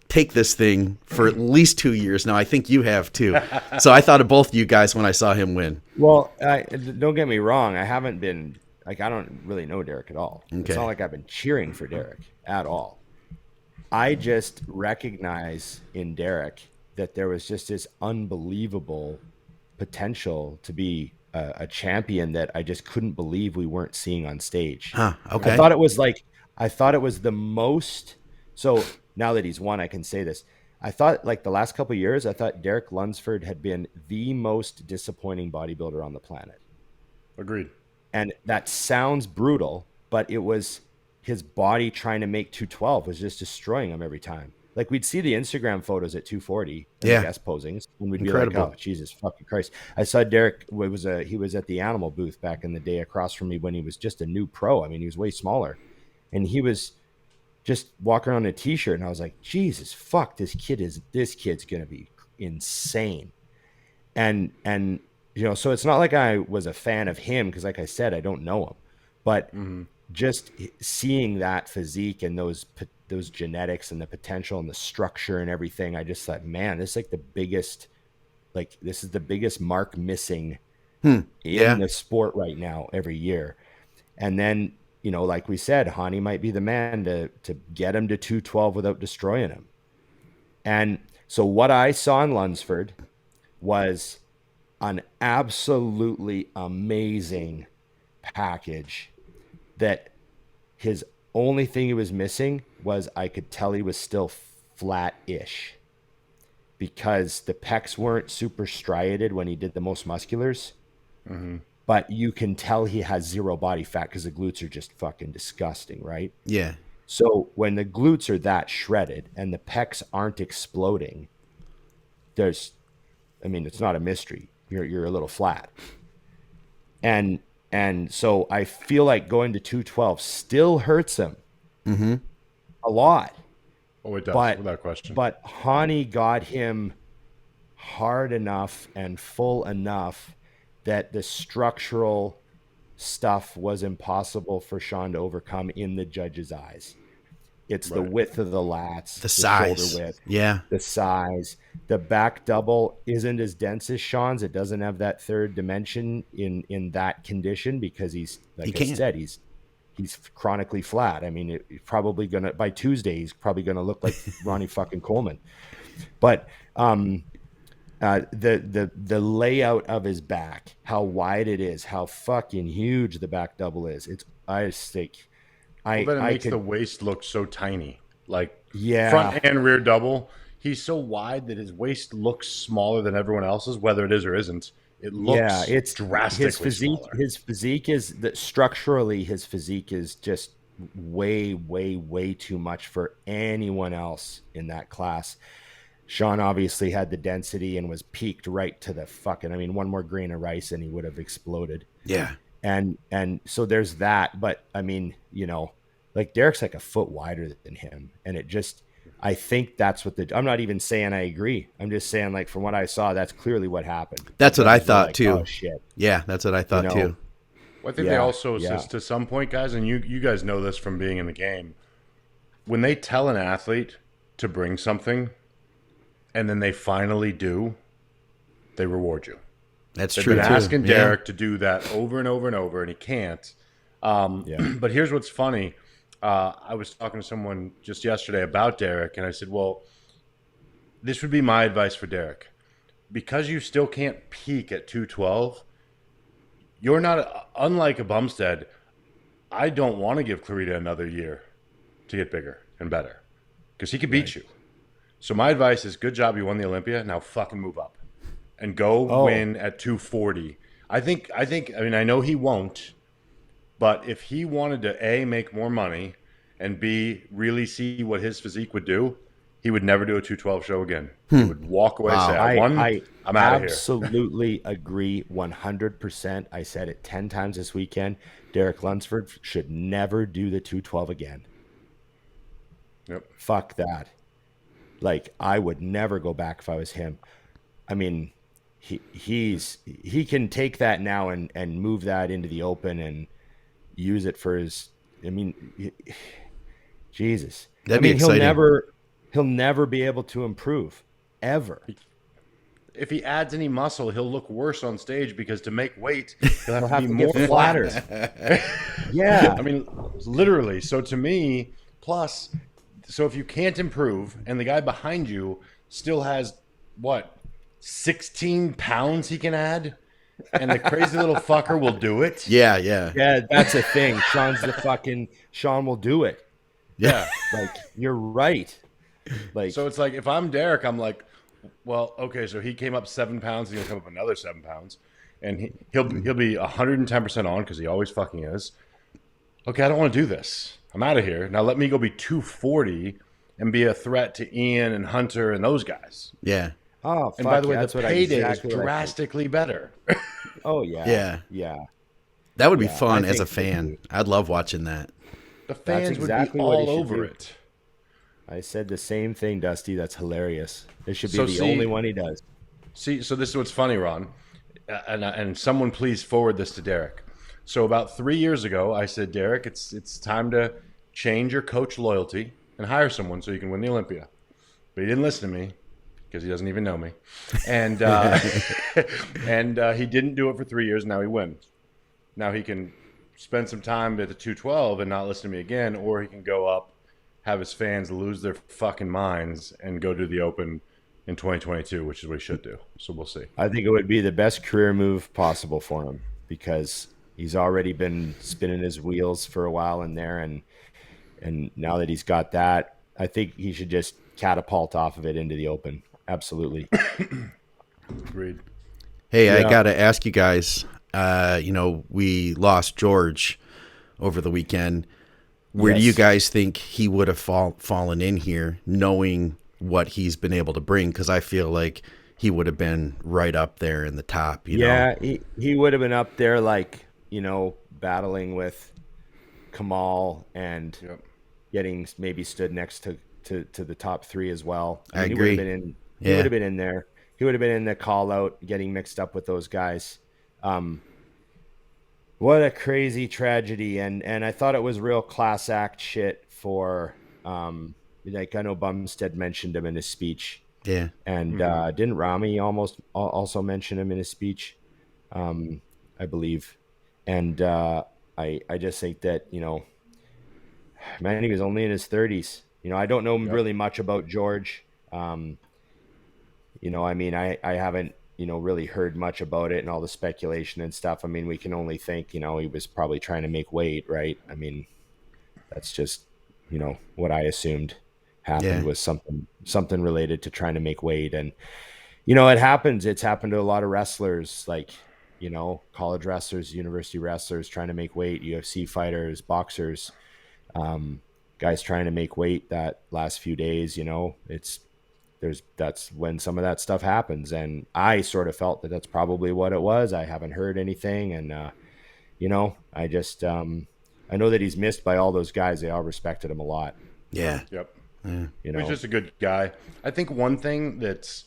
take this thing for at least 2 years now. I think you have too. So I thought of both you guys when I saw him win. Well, don't get me wrong. I haven't been I don't really know Derek at all. Okay. It's not like I've been cheering for Derek at all. I just recognize in Derek that there was just this unbelievable potential to be a champion that I just couldn't believe we weren't seeing on stage. Huh, okay. I thought it was the most. So now that he's won, I can say this. I thought like the last couple of years, I thought Derek Lunsford had been the most disappointing bodybuilder on the planet. Agreed. And that sounds brutal, but it was his body trying to make 212 was just destroying him every time. Like we'd see the Instagram photos at 240 and the guest posings, and we'd be like, "Oh, Jesus fucking Christ!" I saw Derek. He was at the Animal booth back in the day across from me when he was just a new pro. I mean, he was way smaller, and he was just walking around in a t-shirt, and I was like, "Jesus fuck, this kid's gonna be insane." And so it's not like I was a fan of him because, like I said, I don't know him, but just seeing that physique and those genetics and the potential and the structure and everything, I just thought, man, this is like this is the biggest mark missing in the sport right now every year. And then, like we said, Hani might be the man to get him to 212 without destroying him. And so what I saw in Lunsford was an absolutely amazing package that his only thing he was missing was I could tell he was still flat-ish because the pecs weren't super striated when he did the most musculars. But you can tell he has zero body fat because the glutes are just fucking disgusting, right? Yeah. So when the glutes are that shredded and the pecs aren't exploding, it's not a mystery. You're a little flat. And so I feel like going to 212 still hurts him a lot. Oh, it does, without question. But Hani got him hard enough and full enough that the structural stuff was impossible for Sean to overcome in the judge's eyes. It's the width of the lats, the size, shoulder width, the size. The back double isn't as dense as Sean's. It doesn't have that third dimension in that condition because he's chronically flat. I mean, he's probably gonna by Tuesday he's probably gonna look like Ronnie fucking Coleman. But the layout of his back, how wide it is, how fucking huge the back double is. I just think. It makes the waist look so tiny. Like front and rear double. He's so wide that his waist looks smaller than everyone else's, whether it is or isn't. It looks it's drastically smaller. His physique is that structurally his physique is just way, way, way too much for anyone else in that class. Sean obviously had the density and was peaked right to the fucking, one more grain of rice and he would have exploded. Yeah. And so there's that, but like Derek's like a foot wider than him. And I think that's what I'm not even saying I agree. I'm just saying, like, from what I saw, that's clearly what happened. That's what I thought too. Oh shit. Yeah. That's what I thought too. Well, I think they also, to some point, guys, and you guys know this from being in the game, when they tell an athlete to bring something and then they finally do, they reward you. That's They've true. Been asking Derek to do that over and over and over, and he can't. But here's what's funny. I was talking to someone just yesterday about Derek, and I said, well, this would be my advice for Derek. Because you still can't peak at 212, you're not, unlike a Bumstead, I don't want to give Clarita another year to get bigger and better, because he could beat you. So my advice is, good job, you won the Olympia, now fucking move up. And go win at 240. I know he won't, but if he wanted to A, make more money, and B, really see what his physique would do, he would never do a 212 show again. He would walk away and Wow. say, I won. I'm out of here. Absolutely agree 100%. I said it 10 times this weekend. Derek Lunsford should never do the 212 again. Yep. Fuck that. Like, I would never go back if I was him. I mean, he can take that now and move that into the open and use it for his, I mean, Jesus. That'd be exciting. He'll never be able to improve ever. If he adds any muscle, he'll look worse on stage because to make weight, he'll have to be more flatter. Yeah. I mean, literally. So to me, plus, so if you can't improve and the guy behind you still has, what, 16 pounds he can add? And the crazy little fucker will do it? Yeah. Yeah, that's a thing. Sean will do it. Yeah. Like, you're right. Like, so it's like, if I'm Derek, I'm like, well, okay, so he came up 7 pounds, he's gonna come up another 7 pounds, and he'll be 110% on because he always fucking is. Okay, I don't want to do this. I'm out of here. Now let me go be 240 and be a threat to Ian and Hunter and those guys. Yeah. oh, And by the way, that's the what payday exactly is what I think. drastically better. Oh yeah. That would be Yeah, fun I as a think so, fan. too. I'd love watching that. The fans exactly would what be he all should over do. it. I said the same thing, Dusty. That's hilarious. It should be So the see- only one he does. See, so this is what's funny, Ron, and someone please forward this to Derek. So about 3 years ago, I said, Derek, it's time to change your coach loyalty and hire someone so you can win the Olympia. But he didn't listen to me because he doesn't even know me, and he didn't do it for 3 years. Now he wins. Now he can spend some time at the 212 and not listen to me again, or he can go up, have his fans lose their fucking minds, and go to the Open in 2022, which is what he should do. So we'll see. I think it would be the best career move possible for him because he's already been spinning his wheels for a while in there, and now that he's got that, I think he should just catapult off of it into the Open. Absolutely. Agreed. Hey, I Yeah. got to ask you guys, we lost George over the weekend. Where do Yes. you guys think he would have fallen in here knowing what he's been able to bring? Because I feel like he would have been right up there in the top, you know? Yeah, he would have been up there, like, battling with Kamal and Yep. getting maybe stood next to the top three as well. I He would agree. have been in. He Yeah. would have been in there. He would have been in the call out, getting mixed up with those guys. What a crazy tragedy, and I thought it was real class act shit for like, I know Bumstead mentioned him in his speech, Yeah. and didn't Ramy also mention him in his speech, I believe, and I just think that man, he was only in his 30s. I don't know really much about George. I mean, I haven't, really heard much about it and all the speculation and stuff. I mean, we can only think, he was probably trying to make weight, right? I mean, that's just, what I assumed happened was something related to trying to make weight. And, it happens. It's happened to a lot of wrestlers, like, college wrestlers, university wrestlers trying to make weight, UFC fighters, boxers, guys trying to make weight that last few days, that's when some of that stuff happens. And I sort of felt that that's probably what it was. I haven't heard anything. And, I just, I know that he's missed by all those guys. They all respected him a lot. Yeah. Yep. Yeah. He's just a good guy. I think one thing that's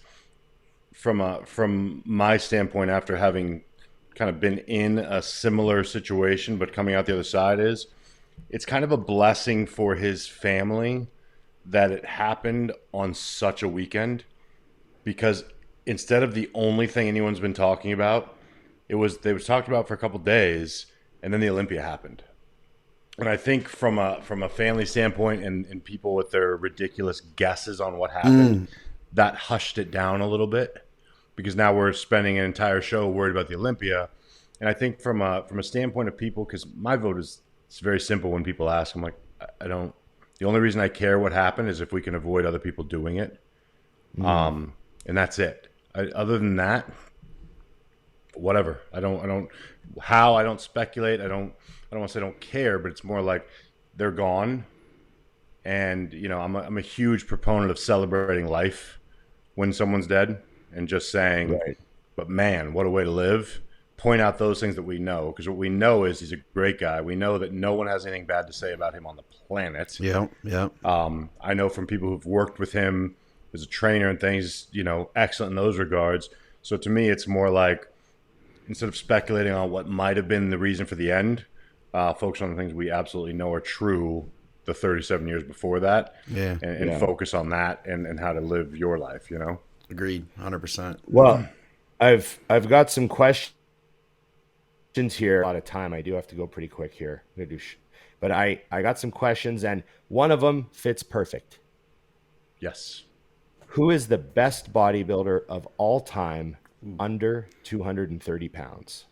from my standpoint, after having kind of been in a similar situation but coming out the other side, is it's kind of a blessing for his family that it happened on such a weekend, because instead of the only thing anyone's been talking about, they was talked about for a couple days, and then the Olympia happened. And I think from a family standpoint and people with their ridiculous guesses on what happened, that hushed it down a little bit, because now we're spending an entire show worried about the Olympia. And I think from a standpoint of people, because my vote it's very simple when people ask, I'm like, I don't. The only reason I care what happened is if we can avoid other people doing it, and that's it. Other than that, whatever. I don't speculate. I don't want to say I don't care, but it's more like they're gone. And, I'm a huge proponent of celebrating life when someone's dead and just saying, Right. but man, what a way to live. Point out those things that we know, because what we know is he's a great guy. We know that no one has anything bad to say about him on the planet. Yeah, yeah. I know from people who've worked with him as a trainer and things, excellent in those regards. So to me, it's more like, instead of speculating on what might have been the reason for the end, focus on the things we absolutely know are true the 37 years before that. Yeah. And focus on that and how to live your life, Agreed, 100%. Well, I've got some questions here. A lot of time. I do have to go pretty quick here. But I got some questions, and one of them fits perfect. Yes. Who is the best bodybuilder of all time under 230 pounds?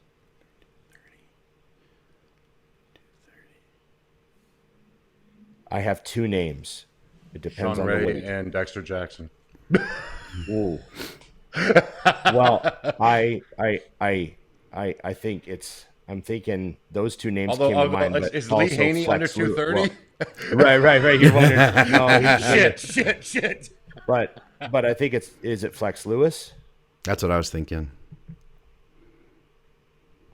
I have two names. It depends Sean on Ray the weight. and Dexter Jackson. Ooh. Well, I think I'm thinking those two names came to mind. But is Lee also Haney under Flex Lewis. 230? Right. You're wondering. No, Shit. But I think is it Flex Lewis That's what I was thinking.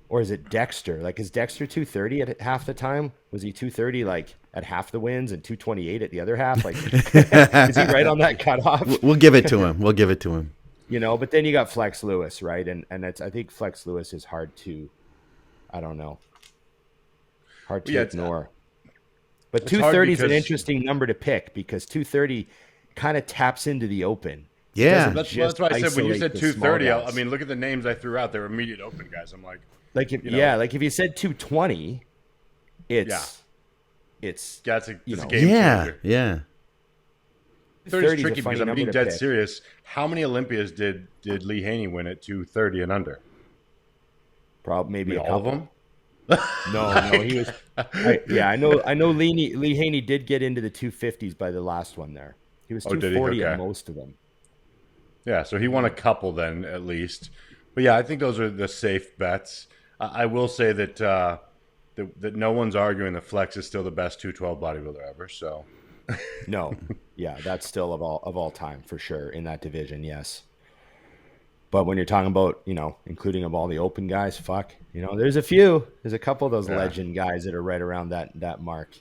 or is it Dexter? Like, is Dexter 230 at half the time? Was he 230 like at half the wins and 228 at the other half? Like, is he right on that cutoff? We'll give it to him. We'll give it to him. But then you got Flex Lewis, right? And I think Flex Lewis is hard to, I don't know, hard to ignore. But 230 is an interesting number to pick because 230 kind of taps into the open. Yeah. That's why I said when you said 230, I mean, look at the names I threw out. They're immediate open guys. I'm like, like if you said 220, it's that's a game Yeah. changer. Yeah. 30 is 30 tricky is a funny because I'm number being to dead pick. serious. How many Olympias did Lee Haney win at 230 and under? Probably maybe All of them? No, he was. I know. Lee Haney did get into the 250s by the last one there. He was 240 Okay. at most of them. Yeah, so he won a couple then at least. But yeah, I think those are the safe bets. I will say that that no one's arguing that Flex is still the best 212 bodybuilder ever. So No, yeah, that's still of all time for sure in that division. Yes, but when you're talking about including of all the open guys, there's a couple of those legend guys that are right around that mark.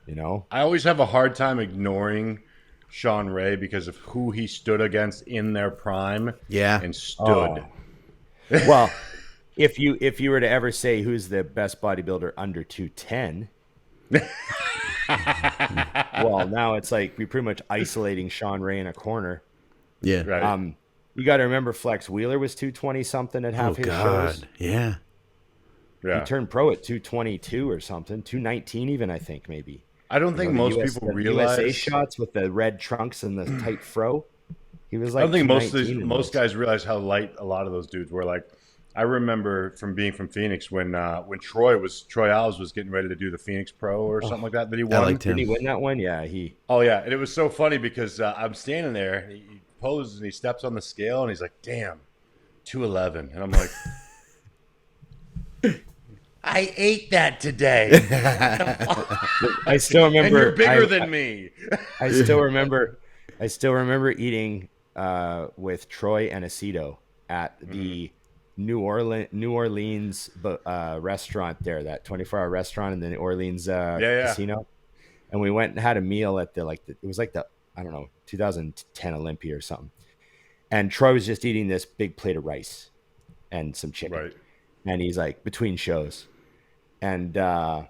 I always have a hard time ignoring Sean Ray because of who he stood against in their prime. Yeah. And stood. Well, if you were to ever say who's the best bodybuilder under 210, well, now it's like we're pretty much isolating Sean Ray in a corner. Yeah. Right. You got to remember Flex Wheeler was 220 something at half his shows. Yeah. Yeah. He turned pro at 222 or something, 219 even, I think maybe. I don't think most people realize USA shots with the red trunks and the tight fro. He was like I don't think 219 most guys realize how light a lot of those dudes were. Like, I remember from being from Phoenix when Troy Alves was getting ready to do the Phoenix Pro or something like that he won. I liked him. Did he win that one? Yeah, Oh yeah, and it was so funny because I'm standing there, he poses and he steps on the scale and he's like, "Damn, 211," and I'm like, "I ate that today." I still remember. And you're bigger than me. I still remember eating with Troy and Aceto at the New Orleans restaurant there, that 24-hour restaurant in the New Orleans casino. And we went and had a meal at it was like the, I don't know, 2010 Olympia or something. And Troy was just eating this big plate of rice and some chicken. Right. And he's like, between shows. And I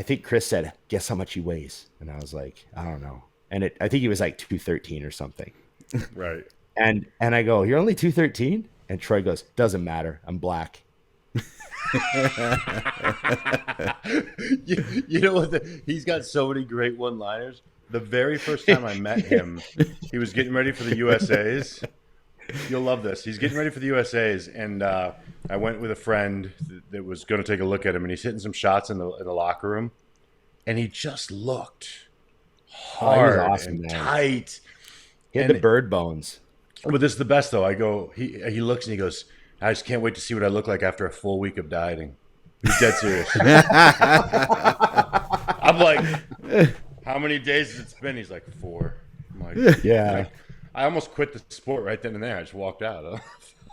think Chris said, "Guess how much he weighs?" And I was like, "I don't know." And I think he was like 213 or something. Right. And I go, "You're only 213?" And Troy goes, "Doesn't matter. I'm black." You know what? He's got so many great one-liners. The very first time I met him, he was getting ready for the USA's. You'll love this. He's getting ready for the USA's, and I went with a friend that was going to take a look at him, and he's hitting some shots in the locker room, and he just looked hard awesome, and man. tight. He had the bird bones. But this is the best, though. I go, he looks and he goes, "I just can't wait to see what I look like after a full week of dieting." He's dead serious. I'm like, How many days has it been? He's like, 4. I'm like, Yeah. I almost quit the sport right then and there. I just walked out.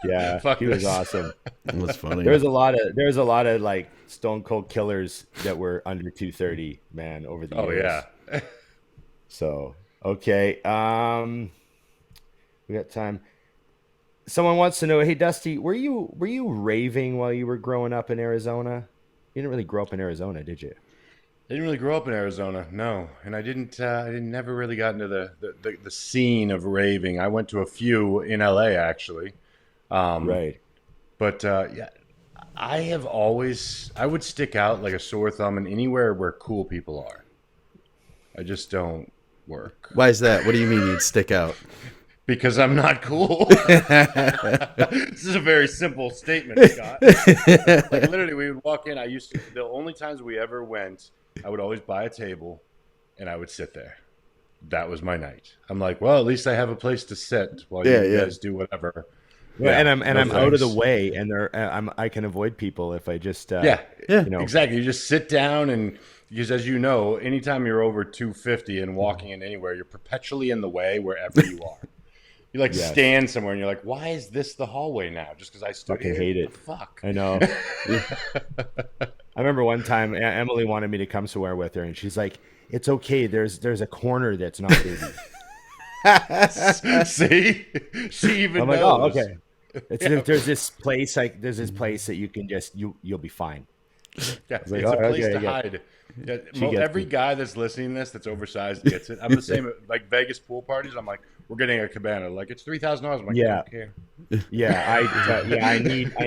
Yeah. Fuck He was this. awesome. It was funny. There's a lot of like stone cold killers that were under 230, man, over the Oh years. yeah. So, okay. We got time. Someone wants to know, hey Dusty, were you raving while you were growing up in Arizona? You didn't really grow up in Arizona, did you? I didn't really grow up in Arizona, no, and I didn't. I didn't never really got into the scene of raving. I went to a few in LA actually, Right. but yeah, I would stick out like a sore thumb in anywhere where cool people are. I just don't work Why is that? What do you mean you'd stick out? because I'm not cool. This is a very simple statement, Scott. Like literally, we would walk in. The only times we ever went, I would always buy a table, and I would sit there. That was my night. I'm like, well, at least I have a place to sit while you guys do whatever. Well, Yeah, and I'm no out of the thanks. way, and I can avoid people if I just Yeah, Yeah. you know. exactly. You just sit down, and because as you know, anytime you're over 250 and walking in anywhere, you're perpetually in the way wherever you are. You like Yes. stand somewhere, and you're like, why is this the hallway now? Just because I stood Fucking here? hate What it. the fuck. I know. I remember one time Emily wanted me to come somewhere with her, and she's like, "It's okay. There's a corner that's not busy." See, she even I'm like, knows. "Oh, okay." There's this place that you can just you'll be fine. Yeah, like, it's a "Oh, place okay, to I get hide. Yeah, She gets every me. guy that's listening to this that's oversized gets it. I'm the same at like Vegas pool parties. I'm like, we're getting a cabana. Like it's $3,000. I'm like, I Yeah. don't care. I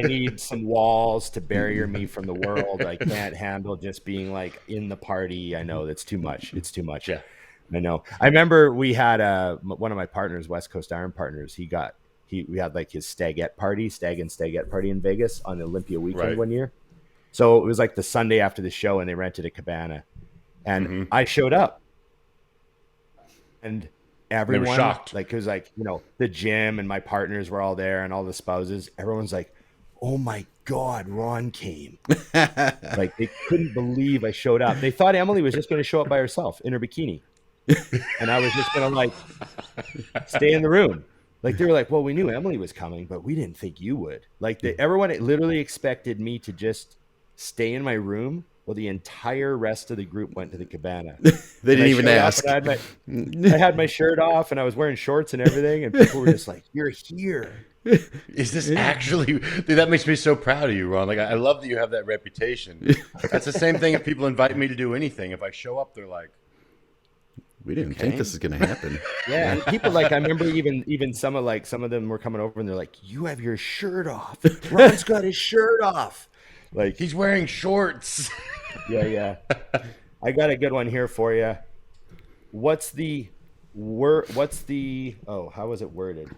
need some walls to barrier me from the world. I can't handle just being like in the party. I know that's too much. It's too much. Yeah. I know. I remember we had one of my partners, West Coast Iron partners. We had like his stag and stagette party in Vegas on Olympia weekend Right. one year. So it was like the Sunday after the show, and they rented a cabana, and I showed up, and everyone shocked. like it was like the gym and my partners were all there, and all the spouses. Everyone's like, "Oh my God, Ron came!" Like they couldn't believe I showed up. They thought Emily was just going to show up by herself in her bikini, and I was just going to like stay in the room. Like they were like, "Well, we knew Emily was coming, but we didn't think you would." Like everyone literally expected me to just stay in my room while the entire rest of the group went to the cabana. They And didn't I even showed up, ask. and I had my shirt off, and I was wearing shorts and everything, and people were just like, "You're here." Is this actually? Dude, that makes me so proud of you, Ron. Like I love that you have that reputation. That's the same thing if people invite me to do anything. If I show up, they're like, We didn't think this is going to happen. Yeah, and people like I remember even some of them were coming over, and they're like, "You have your shirt off. Ron's got his shirt off." Like, he's wearing shorts. yeah. I got a good one here for you. What's the how was it worded?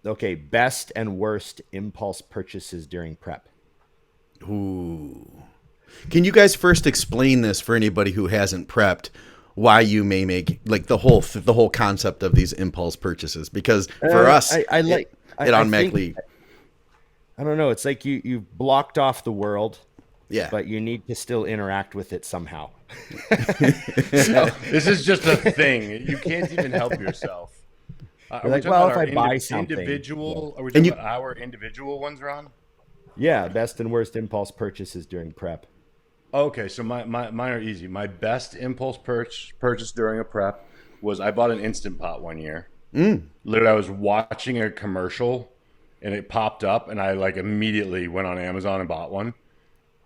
Okay, best and worst impulse purchases during prep. Ooh. Can you guys first explain this for anybody who hasn't prepped? Why you may make like the whole concept of these impulse purchases? Because for us, it automatically. I don't know. It's like you've blocked off the world, Yeah. but you need to still interact with it somehow. So, this is just a thing. You can't even help yourself. Are we like, talking well, about if our I buy something, individual, are we And talking you- about our individual ones, Ron? Yeah, best and worst impulse purchases during prep. Okay, so mine are easy. My best impulse purchase during a prep was I bought an Instant Pot one year. Literally, I was watching a commercial, and it popped up, and I like immediately went on Amazon and bought one.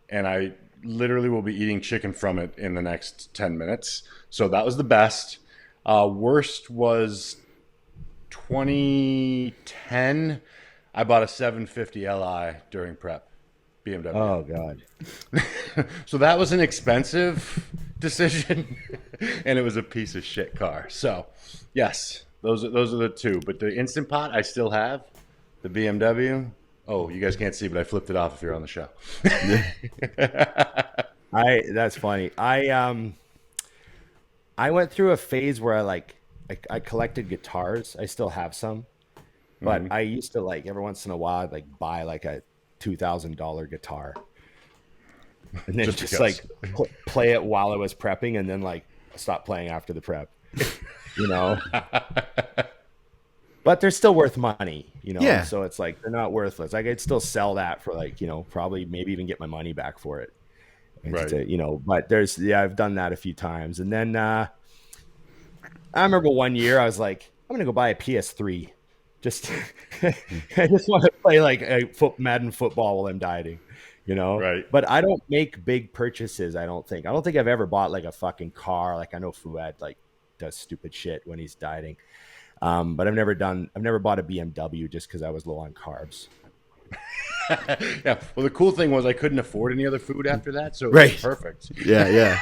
And I literally will be eating chicken from it in the next 10 minutes. So that was the best. Worst was 2010. I bought a 750 Li during prep, BMW. Oh God. So that was an expensive decision, and it was a piece of shit car. So, yes, those are the two. But the Instant Pot I still have. The BMW. Oh, you guys can't see, but I flipped it off if you're on the show. That's funny. I went through a phase where I collected guitars. I still have some, but I used to like every once in a while I'd like buy like a $2,000 guitar. and then just like play it while I was prepping, and then like stop playing after the prep. You know. But they're still worth money, you know. Yeah. So it's like they're not worthless. I could still sell that for like, you know, probably maybe even get my money back for it. Right. You know, but I've done that a few times. And then I remember one year I was like, I'm gonna go buy a PS3. Just I just want to play like a Madden football while I'm dieting, you know. Right. But I don't make big purchases. I don't think I've ever bought like a fucking car. Like I know Fuad like does stupid shit when he's dieting. But I've never bought a BMW just because I was low on carbs. Yeah. Well, the cool thing was I couldn't afford any other food after that, so it Right. was perfect. Yeah.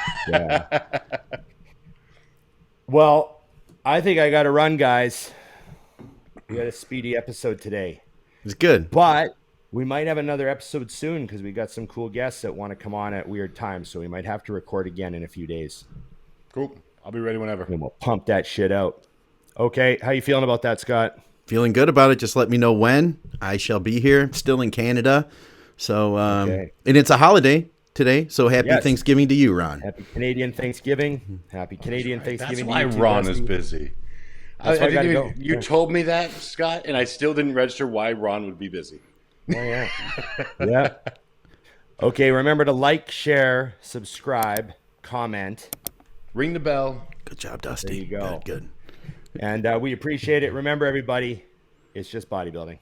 Well, I think I got to run, guys. We got a speedy episode today, It's good. but we might have another episode soon because we got some cool guests that want to come on at weird times. So we might have to record again in a few days. Cool. I'll be ready whenever. And we'll pump that shit out. Okay, how you feeling about that, Scott? Feeling good about it. Just let me know when. I shall be here, still in Canada. So, Okay. and it's a holiday today. So happy Yes. Thanksgiving to you, Ron. Happy Canadian Thanksgiving. Happy Canadian Thanksgiving. That's why to you too, Ron Rusty. is busy. That's why I gotta go. You Yeah. told me that, Scott, and I still didn't register why Ron would be busy. Oh, yeah. Yeah. Okay, remember to like, share, subscribe, comment. Ring the bell. Good job, Dusty. There you go. Good. And we appreciate it. Remember, everybody, it's just bodybuilding.